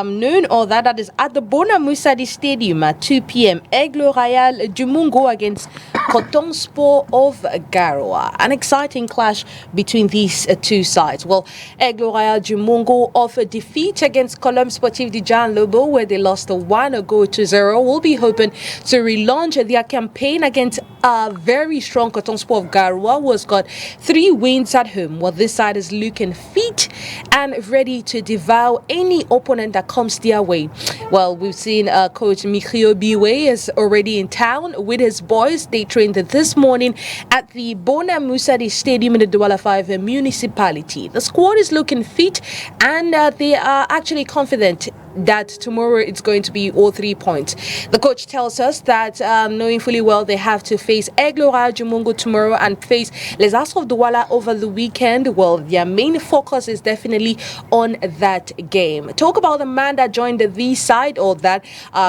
noon or that is at the Bona Musadi Stadium at 2 p.m. Aigle Royal Jumungo against Coton Sport of Garoua. An exciting clash between these two sides. Well, Aigle Royal Jumungo of a defeat against Colombe Sportif de Jan Lobo, where they lost 1-0 will be hoping to relaunch their campaign against a very strong Coton Sport of Garoua, who has got 3 wins at home. Well, this side is looking fit and ready to devour any opponent that comes their way. Well, we've seen Coach Mikrio Biwe is already in town with his boys. They trained this morning at the Bona Musadi Stadium in the Douala 5 municipality. The squad is looking fit and they are actually confident that tomorrow it's going to be all 3 points. The coach tells us that knowing fully well they have to face Aigle Royal Jumungo tomorrow and face Les As of Douala over the weekend. Well, their main focus is definitely on that game. Talk about the man that joined the side or that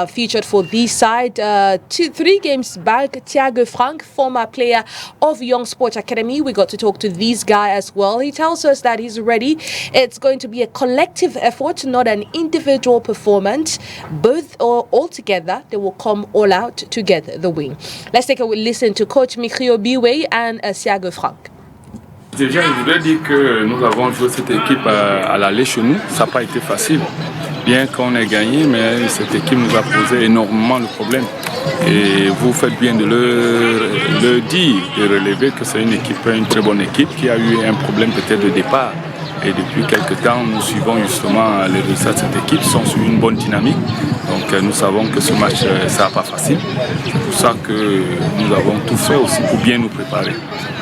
featured for the side 3 games back, Thiago Frank, former player of Young Sports Academy. We got to talk to this guy as well. He tells us that he's ready. It's going to be a collective effort, not an individual performance. Both or all together, they will come all out to get the win. Let's take a listen to Coach Mikrio Biwe and Thiago Frank. Déjà, je voudrais dire que nous avons joué cette équipe à l'aller chez nous. Ça n'a pas été facile, bien qu'on ait gagné, mais cette équipe nous a posé énormément de problèmes. Et vous faites bien de le dire, de relever que c'est une très bonne équipe qui a eu un problème peut-être de départ. Et depuis quelques temps, nous suivons justement les résultats de cette équipe, sont sur une bonne dynamique. Donc nous savons que ce match, ça n'est pas facile. C'est pour ça que nous avons tout fait aussi pour bien nous préparer.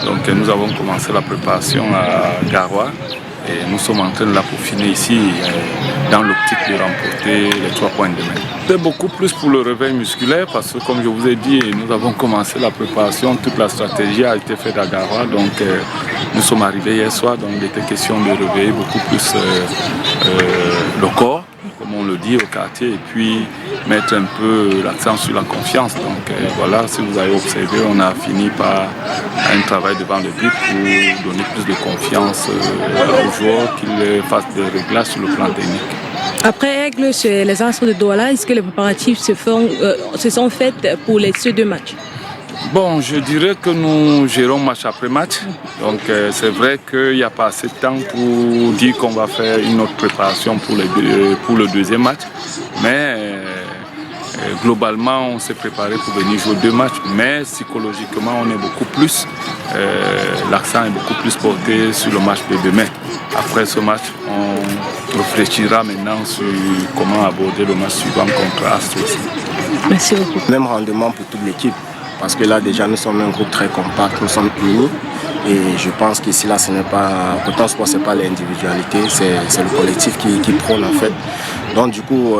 Donc nous avons commencé la préparation à Garoua et nous sommes en train de la peaufiner ici dans l'optique de remporter les 3 points de demain. C'est beaucoup plus pour le réveil musculaire parce que comme je vous ai dit, nous avons commencé la préparation, toute la stratégie a été faite à Garoua. Donc nous sommes arrivés hier soir, donc il était question de réveiller beaucoup plus le corps, comme on on le dit au quartier, et puis mettre un peu l'accent sur la confiance. Donc voilà, si vous avez observé, on a fini par un travail devant le but pour donner plus de confiance aux joueurs, qu'ils fassent des réglages sur le plan technique. Après Aigle, sur les Astres de Douala, est-ce que les préparatifs se sont faits pour ces 2 matchs? Bon, je dirais que nous gérons match après match. Donc c'est vrai qu'il n'y a pas assez de temps pour dire qu'on va faire une autre préparation pour le deuxième match. Mais globalement, on s'est préparé pour venir jouer 2 matchs. Mais psychologiquement, on est beaucoup plus, l'accent est beaucoup plus porté sur le match de demain. Après ce match, on réfléchira maintenant sur comment aborder le match suivant contre Astre aussi. Merci beaucoup. Même rendement pour toute l'équipe. Parce que là, déjà, nous sommes un groupe très compact, nous sommes unis. Et je pense qu'ici, là, ce n'est pas... Pourtant, ce n'est pas l'individualité, c'est le collectif qui prône, en fait. Donc, du coup,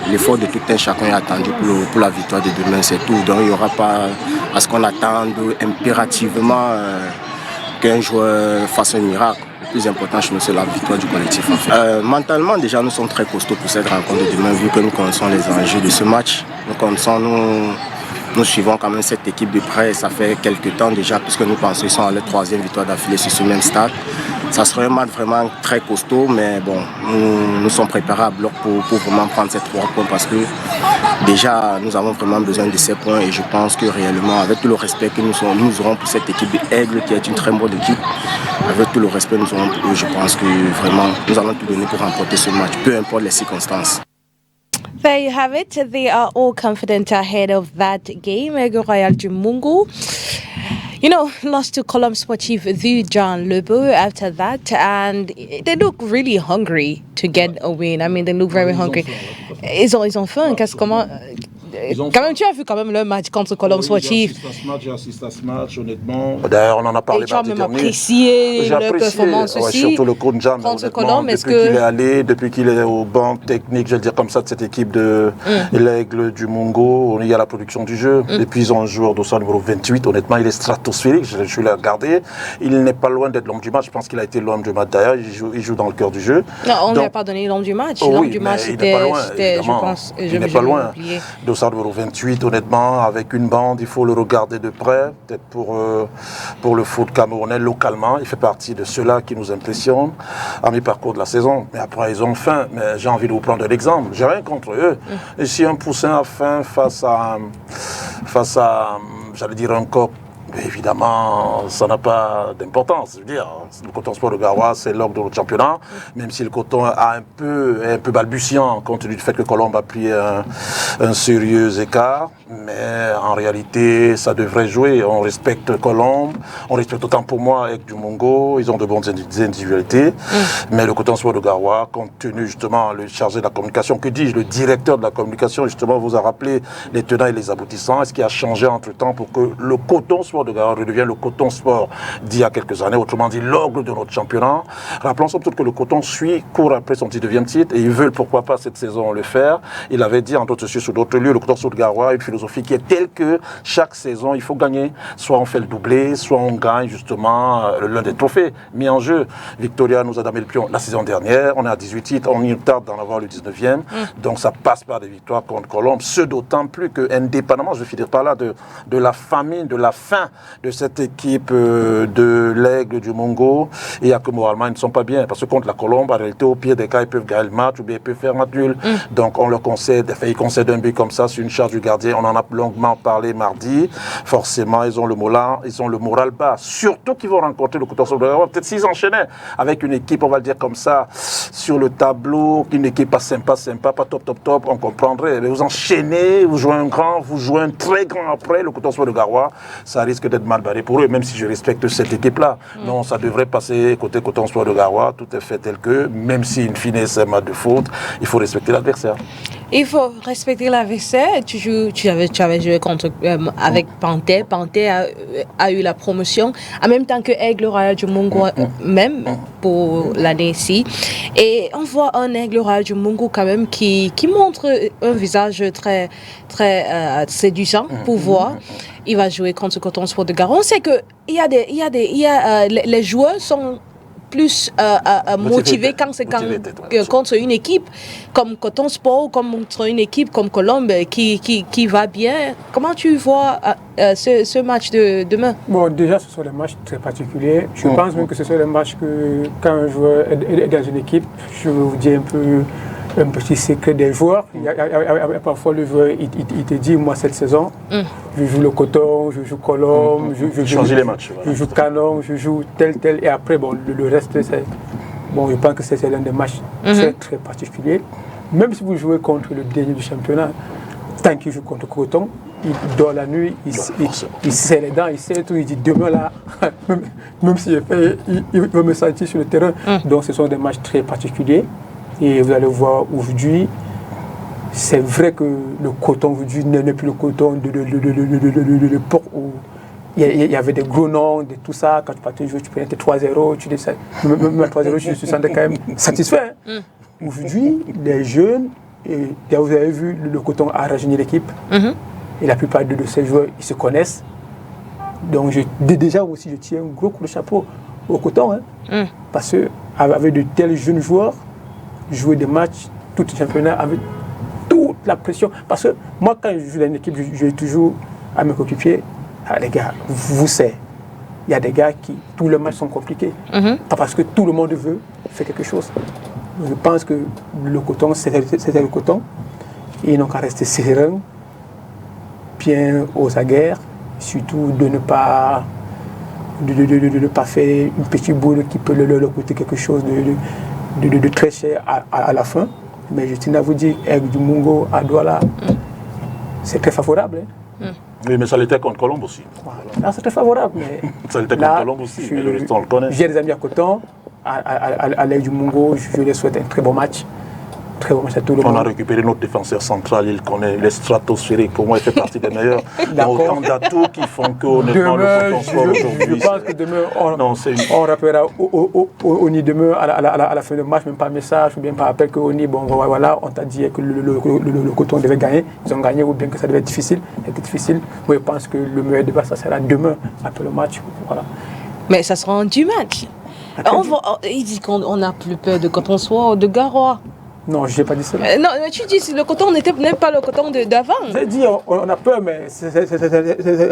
l'effort de tout un chacun est attendu pour la victoire de demain, c'est tout. Donc, il n'y aura pas à ce qu'on attende impérativement qu'un joueur fasse un miracle. Le plus important chez nous, c'est la victoire du collectif. En fait. Mentalement, déjà, nous sommes très costauds pour cette rencontre de demain, vu que nous connaissons les enjeux de ce match. Nous suivons quand même cette équipe de près, ça fait quelques temps déjà, puisque nous pensons qu'ils sont à leur 3e victoire d'affilée sur ce même stade. Ça sera un match vraiment très costaud, mais bon, nous sommes préparés à bloc pour vraiment prendre ces 3 points, parce que déjà, nous avons vraiment besoin de ces points, et je pense que réellement, avec tout le respect que nous aurons pour cette équipe de Aigle, qui est une très bonne équipe, avec tout le respect que nous aurons pour eux, je pense que vraiment, nous allons tout donner pour remporter ce match, peu importe les circonstances. There you have it. They are all confident ahead of that game. Aigle Royal du Mungu, lost to Colombe Sportif du Jean Leboeuf after that, and they look really hungry to get a win. I mean, they look very hungry. Ils ont faim. Quand même, tu as vu quand même le match contre Colombe Sportif. J'ai assisté à ce match, honnêtement. D'ailleurs, on en a parlé mardi dernier. Tu as même apprécié leur performance aussi. Surtout le coach Jam, contre Colombe. Depuis qu'il est allé, depuis qu'il est au banc technique, je vais dire comme ça, de cette équipe de l'Aigle du Mungo, il y a la production du jeu. Et puis ils ont un joueur d'Ossa numéro 28. Honnêtement, il est stratosphérique. Je l'ai regardé. Il n'est pas loin d'être l'homme du match. Je pense qu'il a été l'homme du match d'ailleurs. Il joue dans le cœur du jeu. Non, on ne lui a pas donné l'homme du match. L'homme du match, c'était, je pense. Il n'est pas loin. Dossard numéro 28, honnêtement, avec une bande, il faut le regarder de près, peut-être pour le foot camerounais localement. Il fait partie de ceux-là qui nous impressionnent à mi-parcours de la saison. Mais après, ils ont faim. Mais j'ai envie de vous prendre un exemple. J'ai rien contre eux. Et si un poussin a faim face à j'allais dire un coq, évidemment, ça n'a pas d'importance. Je veux dire, le Coton Sport de Garoua, c'est l'orgue de notre championnat, même si le Coton est un peu balbutiant, compte tenu du fait que Colombe a pris un sérieux écart. Mais en réalité, ça devrait jouer. On respecte Colombe, on respecte autant pour moi avec du Mungo, ils ont de bonnes individualités. Mais le Coton Sport de Garoua, compte tenu justement le chargé de la communication, que dis-je, le directeur de la communication, justement, vous a rappelé les tenants et les aboutissants. Est-ce qu'il a changé entre-temps pour que le Coton Sport de Garoua redevienne le Coton Sport d'il y a quelques années, autrement dit l'orgue de notre championnat? Rappelons surtout que le Coton court après son 19e titre, et ils veulent pourquoi pas cette saison le faire. Il avait dit, entre autres sur d'autres lieux, le Coton Sport de Garoua, une philosophie qui est telle que chaque saison, il faut gagner. Soit on fait le doublé, soit on gagne justement l'un des trophées mis en jeu. Victoria nous a damé le pion la saison dernière, on est à 18 titres, on y tarde d'en avoir le 19e, donc ça passe par des victoires contre Colombe, ce d'autant plus que, indépendamment, je vais finir par là, de la famine, de la faim de cette équipe de l'Aigle du Mungo, il y a que moralement ils ne sont pas bien, parce que contre la Colombe, en réalité, au pire des cas, ils peuvent gagner le match ou bien ils peuvent faire match nul. Donc on leur concède, ils concèdent un but comme ça sur une charge du gardien, on en a longuement parlé mardi. Forcément, ils ont le moral bas. Surtout qu'ils vont rencontrer le Coton Sport de Garoua. Peut-être s'ils enchaînaient avec une équipe, on va le dire comme ça, sur le tableau, une équipe pas sympa, pas top, on comprendrait. Mais vous enchaînez, vous jouez un grand, vous jouez un très grand après, le Coton Sport de Garoua, ça risque d'être mal barré pour eux, même si je respecte cette équipe-là. Non, ça devrait passer côté Coton Sport de Garoua, tout est fait tel que, même si in fine c'est un match de faute, il faut respecter l'adversaire. Il faut respecter l'adversaire. Tu avais joué avec Panthère. Panthère a eu la promotion en même temps que Aigle Royal du Mungo même pour l'année-ci. Et on voit un Aigle Royal du Mungo quand même qui montre un visage très, très séduisant pour voir. Il va jouer contre Coton Sport de Garoua. On sait que les joueurs sont plus motivé contre une équipe comme Coton Sport, comme contre une équipe comme Colombe qui va bien. Comment tu vois ce match de demain? Bon, déjà, ce sont des matchs très particuliers. Je pense même que ce sont des matchs que quand un joueur est dans une équipe, je vais vous dire un petit secret des joueurs. Parfois, le joueur, il te dit, moi, cette saison, je joue le Coton, je joue Colombe, je joue Canon, je joue tel. Et après, bon, le reste, c'est... Bon, je pense que c'est l'un des matchs très, très particuliers. Même si vous jouez contre le dernier du championnat, tant qu'il joue contre Coton, il dort la nuit, il serre les dents, il sait tout, il dit demain là, même s'il va me sentir sur le terrain. Donc ce sont des matchs très particuliers. Et vous allez voir aujourd'hui, c'est vrai que le Coton aujourd'hui n'est plus le Coton de l'époque où il y avait des gros noms, de tout ça. Quand tu partais jouer, tu prenais tes 3-0, tu dis ça. Même à 3-0, je me sentais quand même satisfait. Aujourd'hui, les jeunes, et vous avez vu, le Coton a rajeuni l'équipe. Et la plupart de ces joueurs, ils se connaissent. Donc déjà aussi, je tiens un gros coup de chapeau au Coton. Parce qu'avec de tels jeunes joueurs, jouer des matchs, tout le championnat, avec toute la pression. Parce que moi, quand je joue dans une équipe, je vais toujours à mes coéquipiers. Les gars, vous savez, il y a des gars qui, tous les matchs sont compliqués. Parce que tout le monde veut faire quelque chose. Je pense que le Coton, c'était le Coton. Et ils n'ont qu'à rester sereins, bien aux aguerres, surtout de ne pas faire une petite boule qui peut leur coûter quelque chose de très cher à la fin. Mais je tiens à vous dire, Aigle du Mungo à Douala, c'est très favorable. Oui, mais ça l'était contre Colombe aussi. Là, c'est très favorable. Mais ça l'était contre Colombe aussi, mais le reste, on le connaît. J'ai des amis à Coton, à l'Aigle du Mungo, je les souhaite un très bon match. Très bon match à tout le monde. On a récupéré notre défenseur central, il connaît les stratosphériques. Pour moi, il fait partie des meilleurs. Il y a autant d'atouts qui font qu'honnêtement, le Coton Sport aujourd'hui. Je pense que demain, on rappellera Oni demain à la fin du match, même par message ou bien par appel que Oni, bon voilà, on t'a dit que le Coton devait gagner. Ils ont gagné ou bien que ça devait être difficile. C'était difficile. Moi, je pense que le meilleur débat, ça sera demain après le match. Voilà. Mais ça sera du match. Il dit qu'on n'a plus peur de Coton Sport ou de Garoua. Non, je n'ai pas dit cela. Non, mais tu dis que le Coton n'était pas le Coton d'avant. J'ai dit, on a peur, mais ce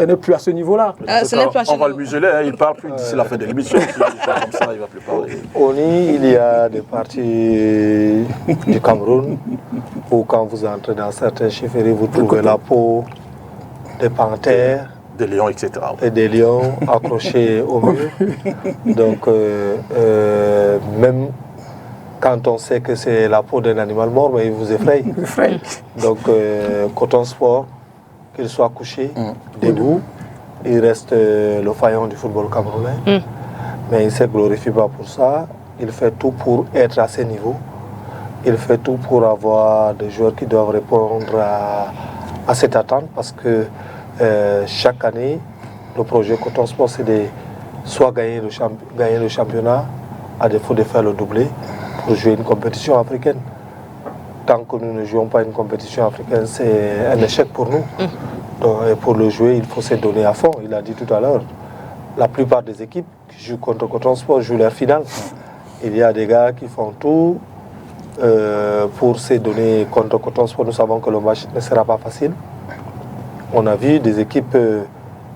n'est plus à ce niveau-là. On va le museler, il ne parle plus d'ici la fin de l'émission. Comme ça, il ne va plus parler. Oni, il y a des parties du Cameroun où quand vous entrez dans certaines chefferies, vous trouvez la peau des panthères, des lions, etc. Et des lions accrochés au mur. Donc, même quand on sait que c'est la peau d'un animal mort, mais il vous effraie. Donc, Coton Sport, qu'il soit couché, debout, il reste le faillon du football camerounais. Mais il ne se glorifie pas pour ça. Il fait tout pour être à ce niveau. Il fait tout pour avoir des joueurs qui doivent répondre à cette attente. Parce que chaque année, le projet Coton Sport, c'est de soit gagner le championnat, à défaut de faire le doublé, pour jouer une compétition africaine. Tant que nous ne jouons pas une compétition africaine, c'est un échec pour nous. Donc, et pour le jouer, il faut se donner à fond. Il a dit tout à l'heure, la plupart des équipes qui jouent contre Coton Sport jouent leur finale. Il y a des gars qui font tout pour se donner contre Coton Sport. Nous savons que le match ne sera pas facile. On a vu des équipes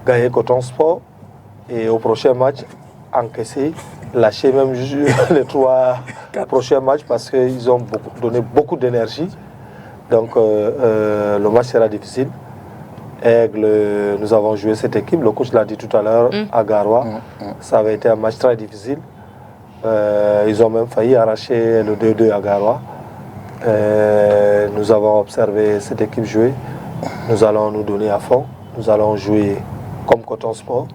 gagner Coton Sport et au prochain match encaisser, lâcher même les 3 prochains matchs parce qu'ils ont donné beaucoup d'énergie. Donc le match sera difficile. Aigle, nous avons joué cette équipe, le coach l'a dit tout à l'heure à Garoua. Ça avait été un match très difficile. Ils ont même failli arracher le 2-2 à Garoua. Nous avons observé cette équipe jouer. Nous allons nous donner à fond. Nous allons jouer comme Coton Sport.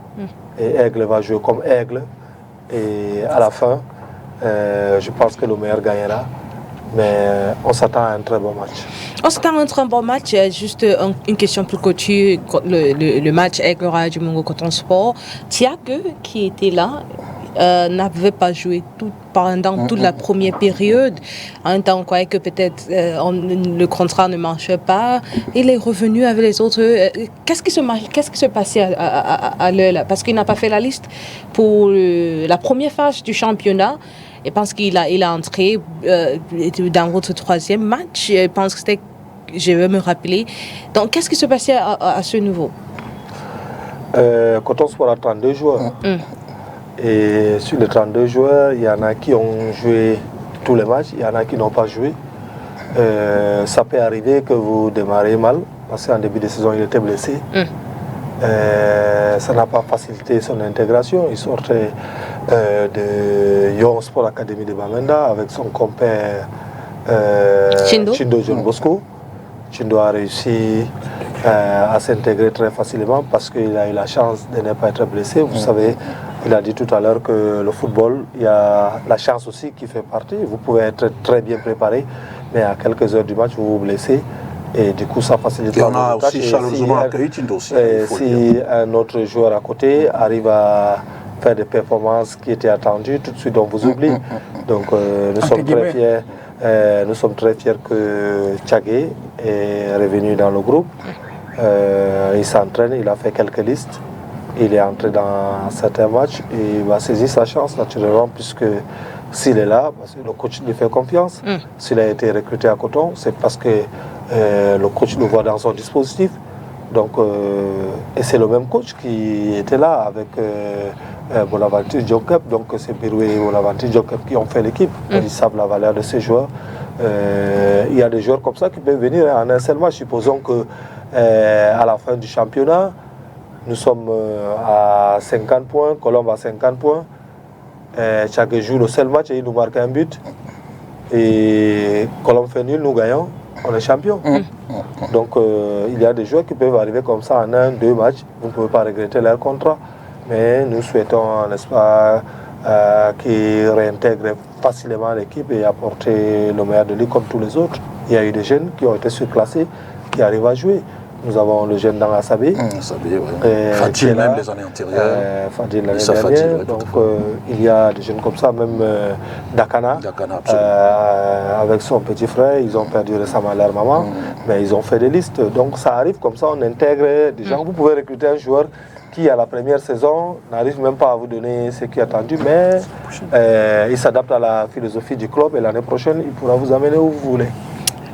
Et Aigle va jouer comme Aigle. Et à la fin, je pense que le meilleur gagnera. Mais on s'attend à un très bon match. On s'attend à un très bon match. Juste une question pour le match Aigle du Mungo Coton Sport. Thiago, qui était là, n'avait pas joué pendant toute la première période. En même temps, on croyait que peut-être le contrat ne marchait pas. Il est revenu avec les autres. Qu'est-ce qui se passait à l'heure là? Parce qu'il n'a pas fait la liste pour la première phase du championnat. Je pense qu'il a entré dans votre troisième match. Je pense que c'était, je vais me rappeler. Donc, qu'est-ce qui se passait à ce niveau? Coton Sport a 32 joueurs. Et sur les 32 joueurs, il y en a qui ont joué tous les matchs, il y en a qui n'ont pas joué. Ça peut arriver que vous démarrez mal, parce qu'en début de saison, il était blessé. Ça n'a pas facilité son intégration. Il sortait de Young Sport Academy de Bamenda avec son compère Chindo John Bosco. Chindo a réussi à s'intégrer très facilement parce qu'il a eu la chance de ne pas être blessé. Vous savez, il a dit tout à l'heure que le football, il y a la chance aussi qui fait partie. Vous pouvez être très bien préparé, mais à quelques heures du match, vous vous blessez. Et du coup, ça facilite la tâche. Et on a aussi chaleureusement accueilli Chindo aussi. Si un autre joueur à côté arrive à faire des performances qui étaient attendues, tout de suite on vous oublie. Donc nous sommes très fiers que Tchagé est revenu dans le groupe. Il s'entraîne, il a fait quelques listes. Il est entré dans certains matchs et il va saisir sa chance naturellement puisque s'il est là, parce que le coach lui fait confiance. S'il a été recruté à Coton, c'est parce que le coach le voit dans son dispositif. Donc, et c'est le même coach qui était là avec Bonaventure Jokep. Donc c'est Biroué et Bonaventure Jokep qui ont fait l'équipe. Ils savent la valeur de ces joueurs. Il y a des joueurs comme ça qui peuvent venir en un seul match. Supposons que à la fin du championnat, nous sommes à 50 points, Colombe à 50 points. Chaque jour, le seul match, il nous marque un but. Et Colombe fait nul, nous gagnons, on est champion. Donc il y a des joueurs qui peuvent arriver comme ça en 1-2 matchs. Vous ne pouvez pas regretter leur contrat. Mais nous souhaitons, n'est-ce pas, qu'ils réintègrent facilement l'équipe et apporter le meilleur de lui comme tous les autres. Il y a eu des jeunes qui ont été surclassés, qui arrivent à jouer. Nous avons le jeune dans Asabé. Fadil même les années antérieures. Fadil l'année dernière. Donc il y a des jeunes comme ça, même Dakana avec son petit frère, ils ont perdu récemment leur maman, mais ils ont fait des listes. Donc ça arrive comme ça, on intègre des gens. Vous pouvez recruter un joueur qui à la première saison n'arrive même pas à vous donner ce qui est attendu, mais il s'adapte à la philosophie du club et l'année prochaine, il pourra vous amener où vous voulez.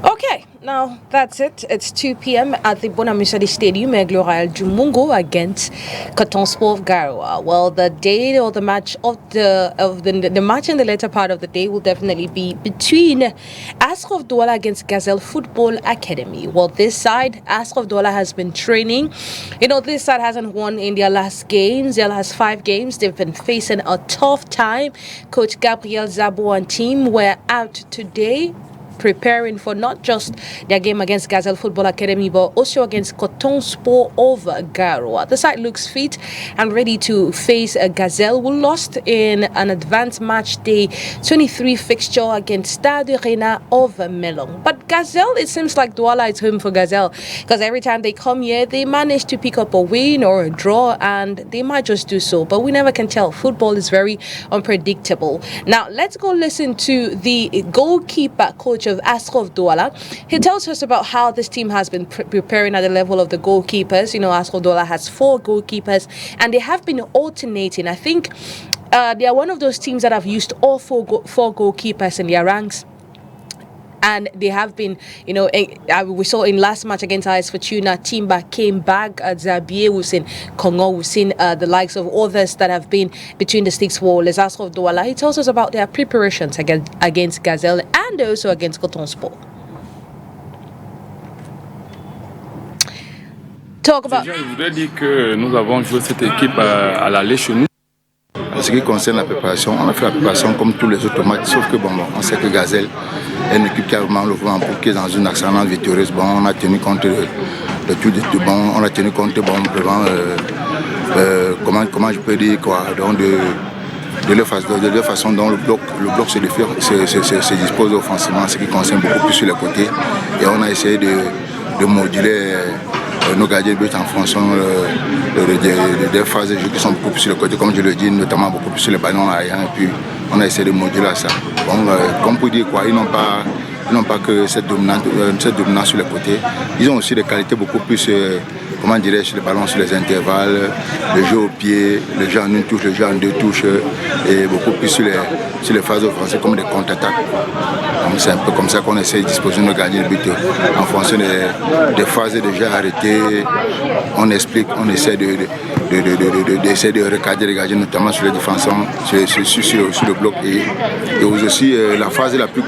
Okay, now that's it. It's 2 p.m. at the Bonamisadi Stadium, Royal Jumungo against Coton Sport Garoua. Well, the day or the match of the match in the later part of the day will definitely be between Asraf Douala against Gazelle Football Academy. Well, this side, Asraf Douala has been training. You know, this side hasn't won in their last games. Their last 5 games, they've been facing a tough time. Coach Gabriel Zabo and team were out today, preparing for not just their game against Gazelle Football Academy, but also against Coton Sport of Garoua. The side looks fit and ready to face Gazelle, who lost in an advanced match day 23 fixture against Stade Reina of Melong. But Gazelle, it seems like Douala is home for Gazelle, because every time they come here, they manage to pick up a win or a draw, and they might just do so. But we never can tell. Football is very unpredictable. Now, let's go listen to the goalkeeper coach of Asraf Douala. He tells us about how this team has been preparing at the level of the goalkeepers. You know, Asraf Douala has 4 goalkeepers, and they have been alternating. I think they are one of those teams that have used all 4 goalkeepers in their ranks. And they have been, you know, we saw in last match against AS Fortuna, Timba came back, Zabier, we've seen Kongo, we've seen the likes of others that have been between the sticks wall. Les Asraf Douala, he tells us about their preparations against Gazelle and also against Coton Sport. Talk about... Je voudrais dire que nous avons joué cette équipe à l'aller chez nous. En ce qui concerne la préparation, on a fait la préparation comme tous les autres matchs, sauf que bon, on sait que Gazelle est une équipe qui a vraiment le vent pour qui est dans une ascendance victorieuse. Bon, on a tenu compte de tout, on a tenu compte vraiment, comment je peux dire quoi, donc de leur façon dont le bloc se dispose offensivement, ce qui concerne beaucoup plus sur les côtés. Et on a essayé de moduler nos gardiens de but en fonction des phases de jeu qui sont beaucoup plus sur le côté, comme je le dis, notamment beaucoup plus sur les ballons aériens. Et puis on a essayé de moduler ça. Bon, comme pour dire quoi, ils n'ont pas que cette dominance sur les côtés. Ils ont aussi des qualités beaucoup plus, comment dirais-je, sur les ballons, sur les intervalles, le jeu au pied, le jeu en une touche, le jeu en deux touches, et beaucoup plus sur les phases offensives comme des contre-attaques. Donc c'est un peu comme ça qu'on essaie de disposer nos gardiens de but en fonction des phases de jeu arrêtées. On explique, on essaie d'essayer de recadrer les gardiens, notamment sur les défenseurs, sur le bloc. Et aussi la phase la plus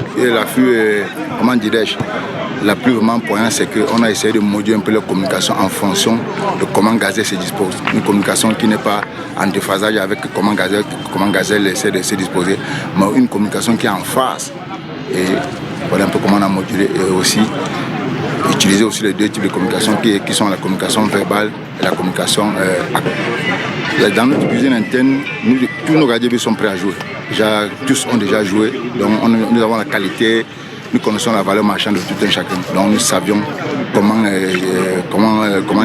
comment dirais-je, la plus vraiment poignante, c'est qu'on a essayé de moduler un peu la communication en fonction de comment Gazelle se dispose. Une communication qui n'est pas en déphasage avec comment Gazelle essaie de se disposer, mais une communication qui est en phase. Et voilà un peu comment on a modulé et aussi utiliser aussi les deux types de communication qui sont la communication verbale et la communication dans notre cuisine interne, tous nos gardiens sont prêts à jouer. Tous ont déjà joué, donc nous avons la qualité, nous connaissons la valeur marchande de tout un chacun. Donc nous savions comment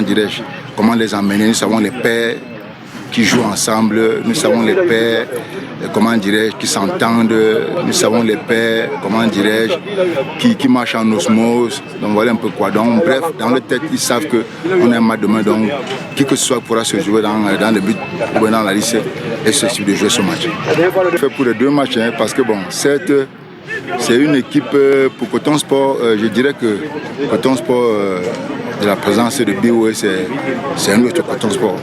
dirais-je, comment les emmener, nous savons les pairs qui jouent ensemble, nous savons les pairs, comment dirais-je, qui s'entendent, nous savons les pairs, comment dirais-je, qui marchent en osmose, donc voilà un peu quoi. Donc bref, dans leur tête, ils savent qu'on est un match demain, donc qui que ce soit pourra se jouer dans le but ou dans la liste et se de jouer ce match. On fait pour les deux matchs, parce que bon, certes, c'est une équipe pour Coton Sport, je dirais que Coton Sport, de la présence de BOE, c'est un autre Coton Sport.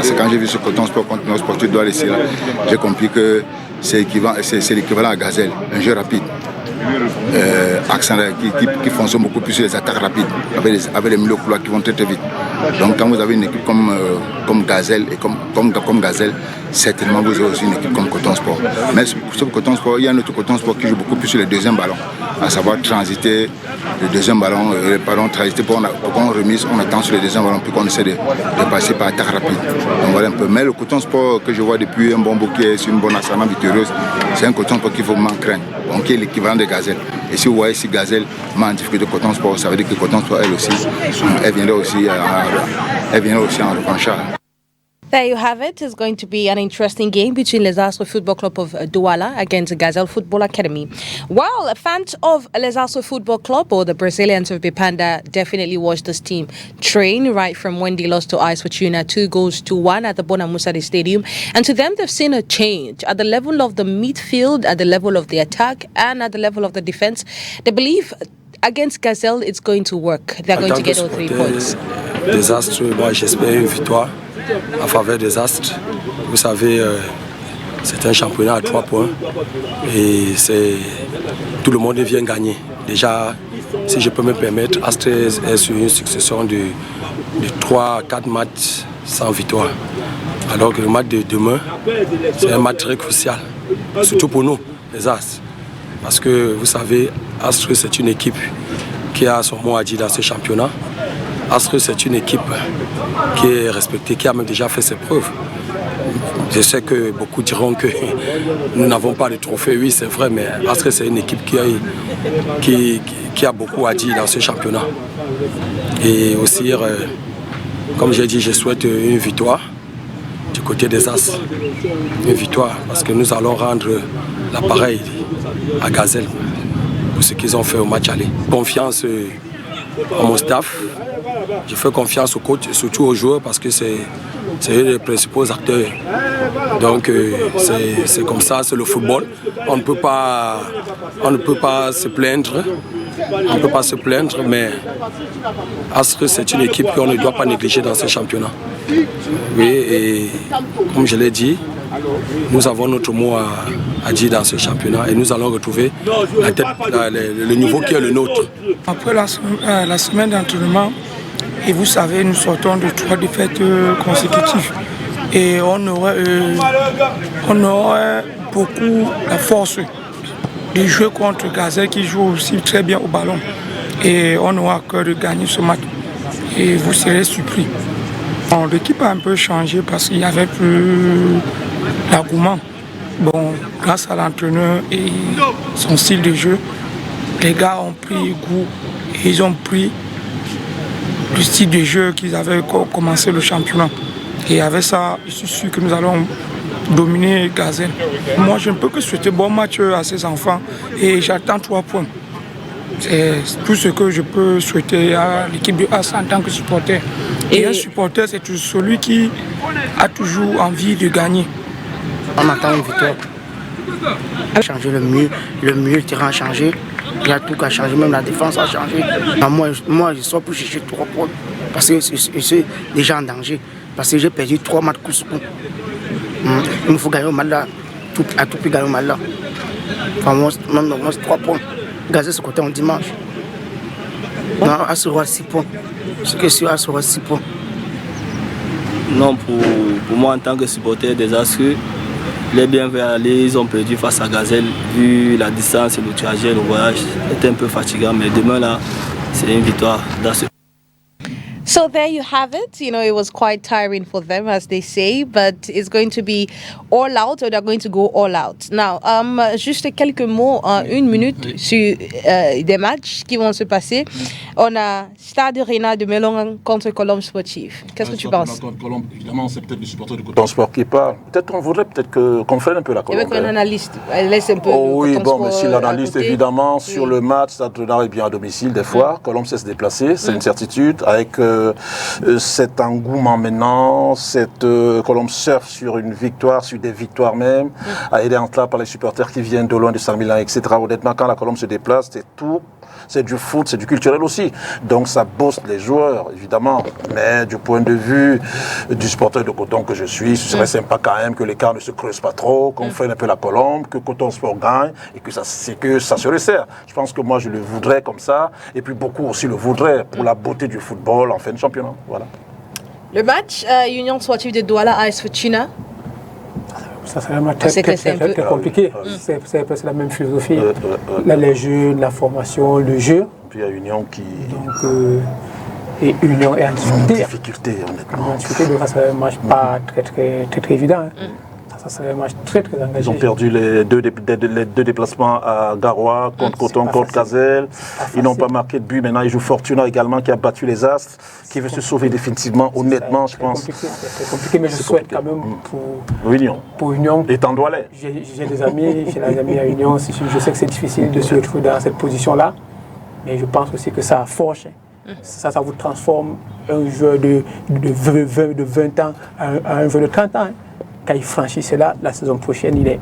C'est quand j'ai vu ce Coton Sport contre nos sportifs de laisser là, j'ai compris que c'est l'équivalent à Gazelle, un jeu rapide. Accent qui fonctionne beaucoup plus sur les attaques rapides, avec les milieux couloirs qui vont très vite. Donc quand vous avez une équipe comme Gazelle et comme Gazelle, certainement vous avez aussi une équipe comme Coton Sport. Mais sur Coton Sport, il y a un autre Coton Sport qui joue beaucoup plus sur les deuxièmes ballons, à savoir transiter le deuxième ballon, le ballon transité pour qu'on remise, on attend sur le deuxième ballon puis qu'on essaie de passer par attaque rapide. Donc voilà un peu. Mais le Coton Sport que je vois depuis un bon bouquet, c'est une bonne ascendance victorieuse, c'est un Coton Sport qu'il faut vraiment craindre, donc qui est l'équivalent de Gazelle. Et si vous voyez si Gazelle met en difficulté de Coton Sport, ça veut dire que Coton Sport, elle aussi, elle viendra aussi en revanchard. There you have it. It's going to be an interesting game between Les Astres Football Club of Douala against Gazelle Football Academy. Well, fans of Les Astres Football Club or the Brazilians of Bipanda definitely watched this team train right from when they lost to Ice Fortuna 2-1 at the Bonamusade Stadium. And to them, they've seen a change at the level of the midfield, at the level of the attack, and at the level of the defense. They believe against Gazelle, it's going to work. They're going to get all 3 points. Les Astres, moi j'espère une victoire en faveur des Astres. Vous savez, c'est un championnat à 3 points et tout le monde vient gagner. Déjà, si je peux me permettre, Astres est sur une succession de 3 à 4 matchs sans victoire. Alors que le match de demain, c'est un match très crucial, surtout pour nous, les Astres. Parce que vous savez, Astres, c'est une équipe qui a son mot à dire dans ce championnat. Astres, c'est une équipe qui est respectée, qui a même déjà fait ses preuves. Je sais que beaucoup diront que nous n'avons pas de trophée, oui c'est vrai, mais Astres, c'est une équipe qui a beaucoup à dire dans ce championnat. Et aussi, comme j'ai dit, je souhaite une victoire du côté des As. Une victoire, parce que nous allons rendre l'appareil à Gazelle pour ce qu'ils ont fait au match aller. Confiance en mon staff. Je fais confiance au coach et surtout aux joueurs parce que c'est eux les principaux acteurs. Donc c'est comme ça, c'est le football. On ne peut pas se plaindre. On ne peut pas se plaindre, mais Astre, c'est une équipe qu'on ne doit pas négliger dans ce championnat. Oui, et comme je l'ai dit, nous avons notre mot à dire dans ce championnat et nous allons retrouver le niveau qui est le nôtre. Après la semaine d'entraînement, et vous savez, nous sortons de 3 défaites consécutives. Et on aurait beaucoup la force de jouer contre Gazelle qui joue aussi très bien au ballon. Et on aura à cœur de gagner ce match. Et vous serez surpris. Bon, l'équipe a un peu changé parce qu'il n'y avait plus d'argument. Bon, grâce à l'entraîneur et son style de jeu, les gars ont pris goût et ils ont pris le style de jeu qu'ils avaient commencé le championnat. Et avec ça, je suis sûr que nous allons dominer Gazelle. Moi, je ne peux que souhaiter bon match à ces enfants et j'attends 3 points. C'est tout ce que je peux souhaiter à l'équipe de As en tant que supporter. Et un supporter, c'est celui qui a toujours envie de gagner. On attend une victoire. Changer le milieu de terrain a changé. Il y a tout qu'à changer, même la défense a changé. Moi, je sors pour chercher 3 points parce que je suis déjà en danger. Parce que j'ai perdu 3 matchs coup sur coup. Il me faut gagner au match là, à tout prix gagner au match là. Enfin, moi, c'est 3 points. Gazer ce côté en dimanche. Non, à ce roi 6 points. Ce que je suis à ce roi 6 points. Non, pour moi en tant que supporter des Astres, les bienvenus aller, ils ont perdu face à Gazelle. Vu la distance et le trajet, le voyage était un peu fatigant. Mais demain là, c'est une victoire dans ce. So there you have it. You know, it was quite tiring for them, as they say, but it's going to be all out, or they're going to go all out. Now, juste quelques mots en 1 minute sur des matchs qui vont se passer. On a Stade Arena de Melon contre Colombe Sportif. Qu'est-ce que tu penses? Colombe, évidemment, c'est peut-être le supporter de Coton Sport qui parle. Peut-être qu'on voudrait qu'on freine un peu la Colombe. Il y avait un analyste. Elle laisse un peu. Oh oui, bon, mais si à l'analyste, côté. évidemment, sur le match, Stade Arena est bien à domicile des fois. Colombe sait se déplacer, c'est une certitude. Avec cet engouement maintenant, Colombe surfe sur une victoire, sur des victoires même, à aider en cela par les supporters qui viennent de loin de Saint-Milan, etc. Honnêtement, quand la Colombe se déplace, c'est tout. C'est du foot, c'est du culturel aussi. Donc ça bosse les joueurs, évidemment. Mais du point de vue du supporter de Coton que je suis, ce serait sympa quand même que l'écart ne se creuse pas trop, qu'on freine un peu la Colombe, que Coton Sport gagne et que ça se resserre. Je pense que moi je le voudrais comme ça. Et puis beaucoup aussi le voudraient pour la beauté du football en fin de championnat. Voilà. Le match Union Sportive de Douala AS Fortuna. Ça serait vraiment très compliqué. C'est la même philosophie. Les jeunes, la formation, le jeu. Puis il y a Union qui. Donc, et Union est en difficulté. Honnêtement. En difficulté, donc ça serait un match pas très évident. Ça serait un match très engagé. Ils ont perdu les deux déplacements à Garoua, contre Coton, contre Gazelle. Ils n'ont pas marqué de but. Maintenant, ils jouent Fortuna également, qui a battu les Astres, qui veut se sauver définitivement. Honnêtement, je pense. C'est compliqué, mais je souhaite quand même pour Union. Étant Doualais. J'ai des amis, à Union. Je sais que c'est difficile de se retrouver dans cette position-là, mais je pense aussi que ça forge. Ça vous transforme un joueur de 20 ans à un joueur de 30 ans. Quand il franchit cela, la saison prochaine, il est...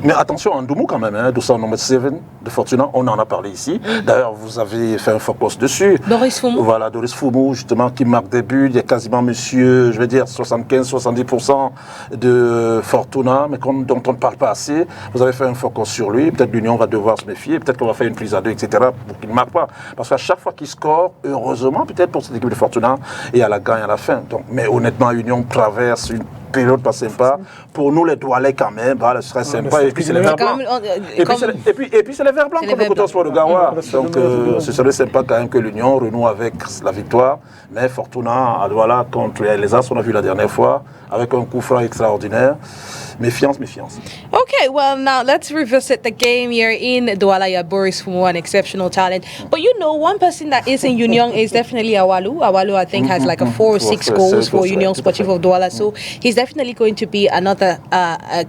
Mais attention, Ndoumou quand même, de son numéro 7 de Fortuna, on en a parlé ici. D'ailleurs, vous avez fait un focus dessus. Doris Foumou. Voilà, Doris Foumou, justement, qui marque des buts. Il y a quasiment, monsieur, je vais dire, 75-70% de Fortuna, mais dont on ne parle pas assez. Vous avez fait un focus sur lui. Peut-être l'Union va devoir se méfier. Peut-être qu'on va faire une prise à 2, etc. pour qu'il ne marque pas. Parce qu'à chaque fois qu'il score, heureusement, peut-être pour cette équipe de Fortuna, et à la gagne à la fin. Donc, mais honnêtement, l'Union traverse une période pas sympa. Pour nous, les Doualais, quand même, ce serait sympa. Et puis, c'est les verts blancs. Et puis, c'est les verts blancs comme le Coton Sport de Garoua. Donc, ce serait sympa quand même que l'Union renoue avec la victoire. Mais Fortuna, à Douala, contre les As, on a vu la dernière fois, avec un coup franc extraordinaire. Méfiance. Okay, well, now let's revisit the game here in Douala. Boris Fumu, an exceptional talent. But you know, one person that is in Union is definitely Awalu. Awalu, I think, has like 4 or 6 goals for Union Sportive of Douala. So he's definitely going to be another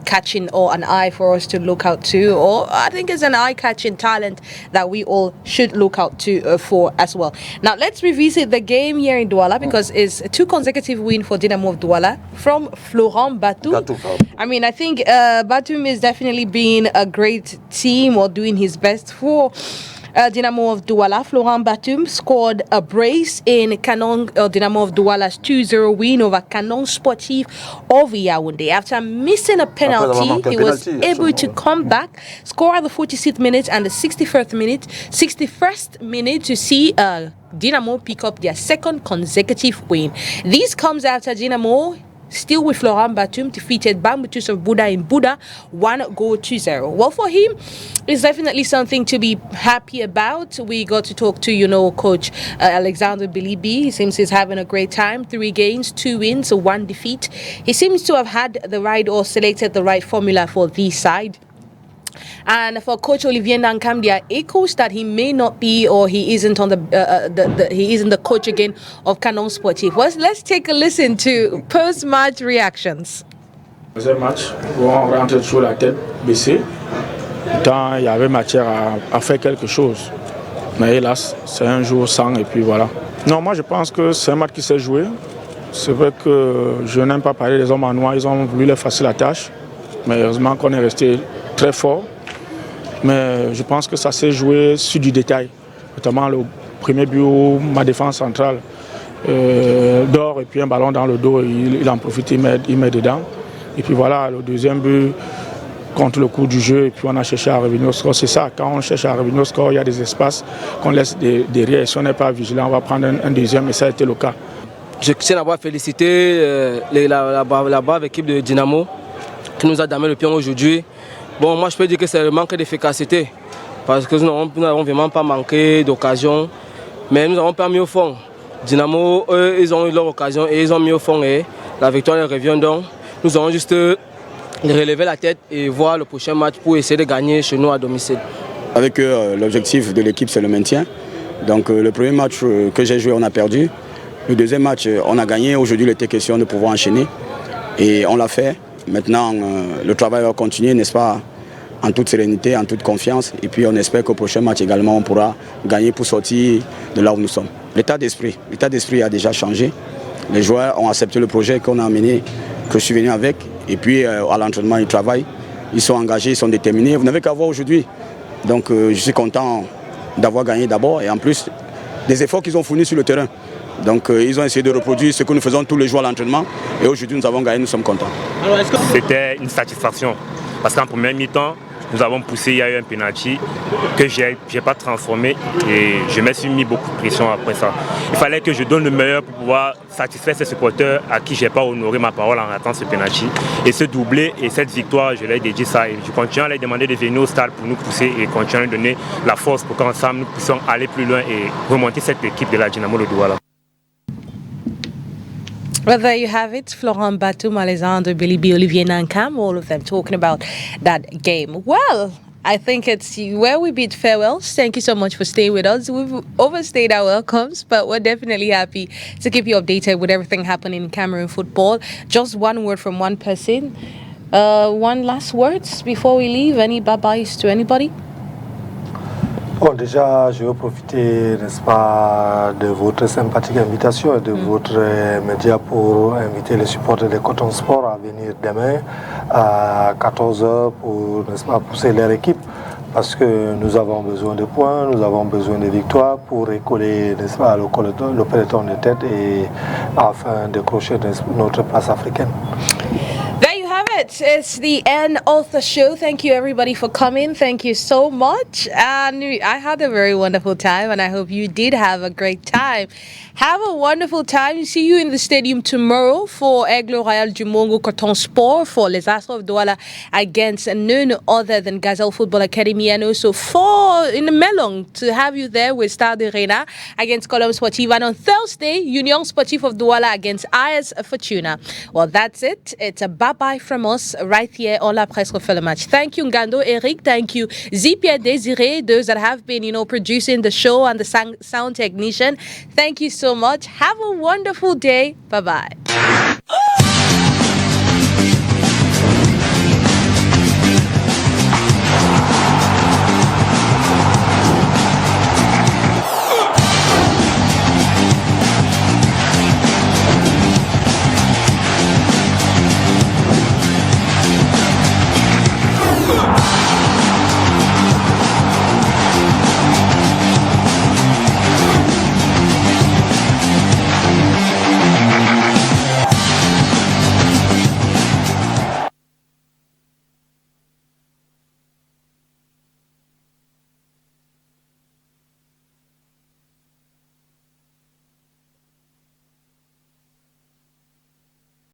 catching or an eye for us to look out to. Or I think it's an eye-catching talent that we all should look out to for as well. Now, let's revisit the game here in Douala because it's 2 consecutive wins for Dynamo of Douala from Florent Batou. I mean, I think Batum is definitely being a great team or doing his best for Dynamo of Douala. Florent Batum scored a brace in Dynamo of Douala's 2-0 win over Canon Sportif of Yaoundé. After missing a penalty, he was able to come back, score at the 46th minute and the 61st minute to see Dynamo pick up their 2nd consecutive win. This comes after Dynamo, still with Florent Batum, defeated Bambutus of Buda in Buda 1-0. Well, for him, it's definitely something to be happy about. We got to talk to, Coach Alexander Bilibi. He seems he's having a great time. 3 games, 2 wins, 1 defeat. He seems to have had the right or selected the right formula for this side. And for Coach Olivier Nankam, there are echoes that he may not be, or he isn't on he isn't the coach again of Canon Sportif. Let's take a listen to post-match reactions. Deuxième match, on rentre sur la tête baissée. Pourtant, il y avait matière à faire quelque chose. Mais hélas, c'est un jour sans et puis voilà. Non, moi je pense que c'est un match qui s'est joué. C'est vrai que je n'aime pas parler des hommes en noir, ils ont voulu leur facile la tâche. Mais heureusement qu'on est resté très fort. Mais je pense que ça s'est joué sur du détail. Notamment le premier but où ma défense centrale dort et puis un ballon dans le dos, il en profite, il met dedans. Et puis voilà, le deuxième but contre le cours du jeu et puis on a cherché à revenir au score. C'est ça, quand on cherche à revenir au score, il y a des espaces qu'on laisse derrière. Et si on n'est pas vigilant, on va prendre un deuxième et ça a été le cas. Je tiens d'abord à féliciter la brave équipe de Dynamo qui nous a damé le pion aujourd'hui. Bon, moi je peux dire que c'est le manque d'efficacité parce que nous n'avons vraiment pas manqué d'occasion, mais nous avons pas mis au fond. Dynamo, eux, ils ont eu leur occasion et ils ont mis au fond et la victoire leur revient donc. Nous allons juste relever la tête et voir le prochain match pour essayer de gagner chez nous à domicile. Avec l'objectif de l'équipe, c'est le maintien. Donc le premier match que j'ai joué, on a perdu. Le deuxième match, on a gagné. Aujourd'hui, il était question de pouvoir enchaîner. Et on l'a fait. Maintenant, le travail va continuer, n'est-ce pas, en toute sérénité, en toute confiance. Et puis on espère qu'au prochain match également, on pourra gagner pour sortir de là où nous sommes. L'état d'esprit a déjà changé. Les joueurs ont accepté le projet qu'on a amené, que je suis venu avec. Et puis à l'entraînement, ils travaillent. Ils sont engagés, ils sont déterminés. Vous n'avez qu'à voir aujourd'hui. Donc je suis content d'avoir gagné d'abord. Et en plus, des efforts qu'ils ont fournis sur le terrain. Donc ils ont essayé de reproduire ce que nous faisons tous les jours à l'entraînement. Et aujourd'hui, nous avons gagné, nous sommes contents. C'était une satisfaction. Parce qu'en première mi-temps, nous avons poussé, il y a eu un penalty que je n'ai pas transformé et je me suis mis beaucoup de pression après ça. Il fallait que je donne le meilleur pour pouvoir satisfaire ces supporters à qui je n'ai pas honoré ma parole en ratant ce penalty. Et ce doublé et cette victoire, je leur ai dédié ça. Et je continue à leur demander de venir au stade pour nous pousser et continuer à nous donner la force pour qu'ensemble nous puissions aller plus loin et remonter cette équipe de la Dynamo de Douala. Well, there you have it. Florent Batum, Alexandre Bilibi, Olivier Nankam, all of them talking about that game. Well, I think it's where we bid farewells. Thank you so much for staying with us. We've overstayed our welcomes, but we're definitely happy to keep you updated with everything happening in Cameroon football. Just one word from one person. One last words before we leave. Any bye-byes to anybody? Bon, déjà, je vais profiter, n'est-ce pas, de votre sympathique invitation et de votre média pour inviter les supporters de Coton Sport à venir demain à 14h pour, n'est-ce pas, pousser leur équipe. Parce que nous avons besoin de points, nous avons besoin de victoires pour recoller, n'est-ce pas, le peloton de tête et afin de décrocher notre place africaine. It's the end of the show. Thank you everybody for coming. Thank you so much. And I had a very wonderful time and I hope you did have a great time. Have a wonderful time. See you in the stadium tomorrow for Aigle Royal du Mongo Coton Sport for Les Astres of Douala against none other than Gazelle Football Academy, and also in Melong to have you there with Stade Reina against Colombe Sportive, and on Thursday Union Sportif of Douala against AS Fortuna. Well, that's it. It's a bye-bye from us right here on La Presse Refait le Match. Thank you Ngando, Eric. Thank you Zipia, Desiree, those that have been, producing the show, and the sound technician. Thank you so much. Have a wonderful day. Bye-bye.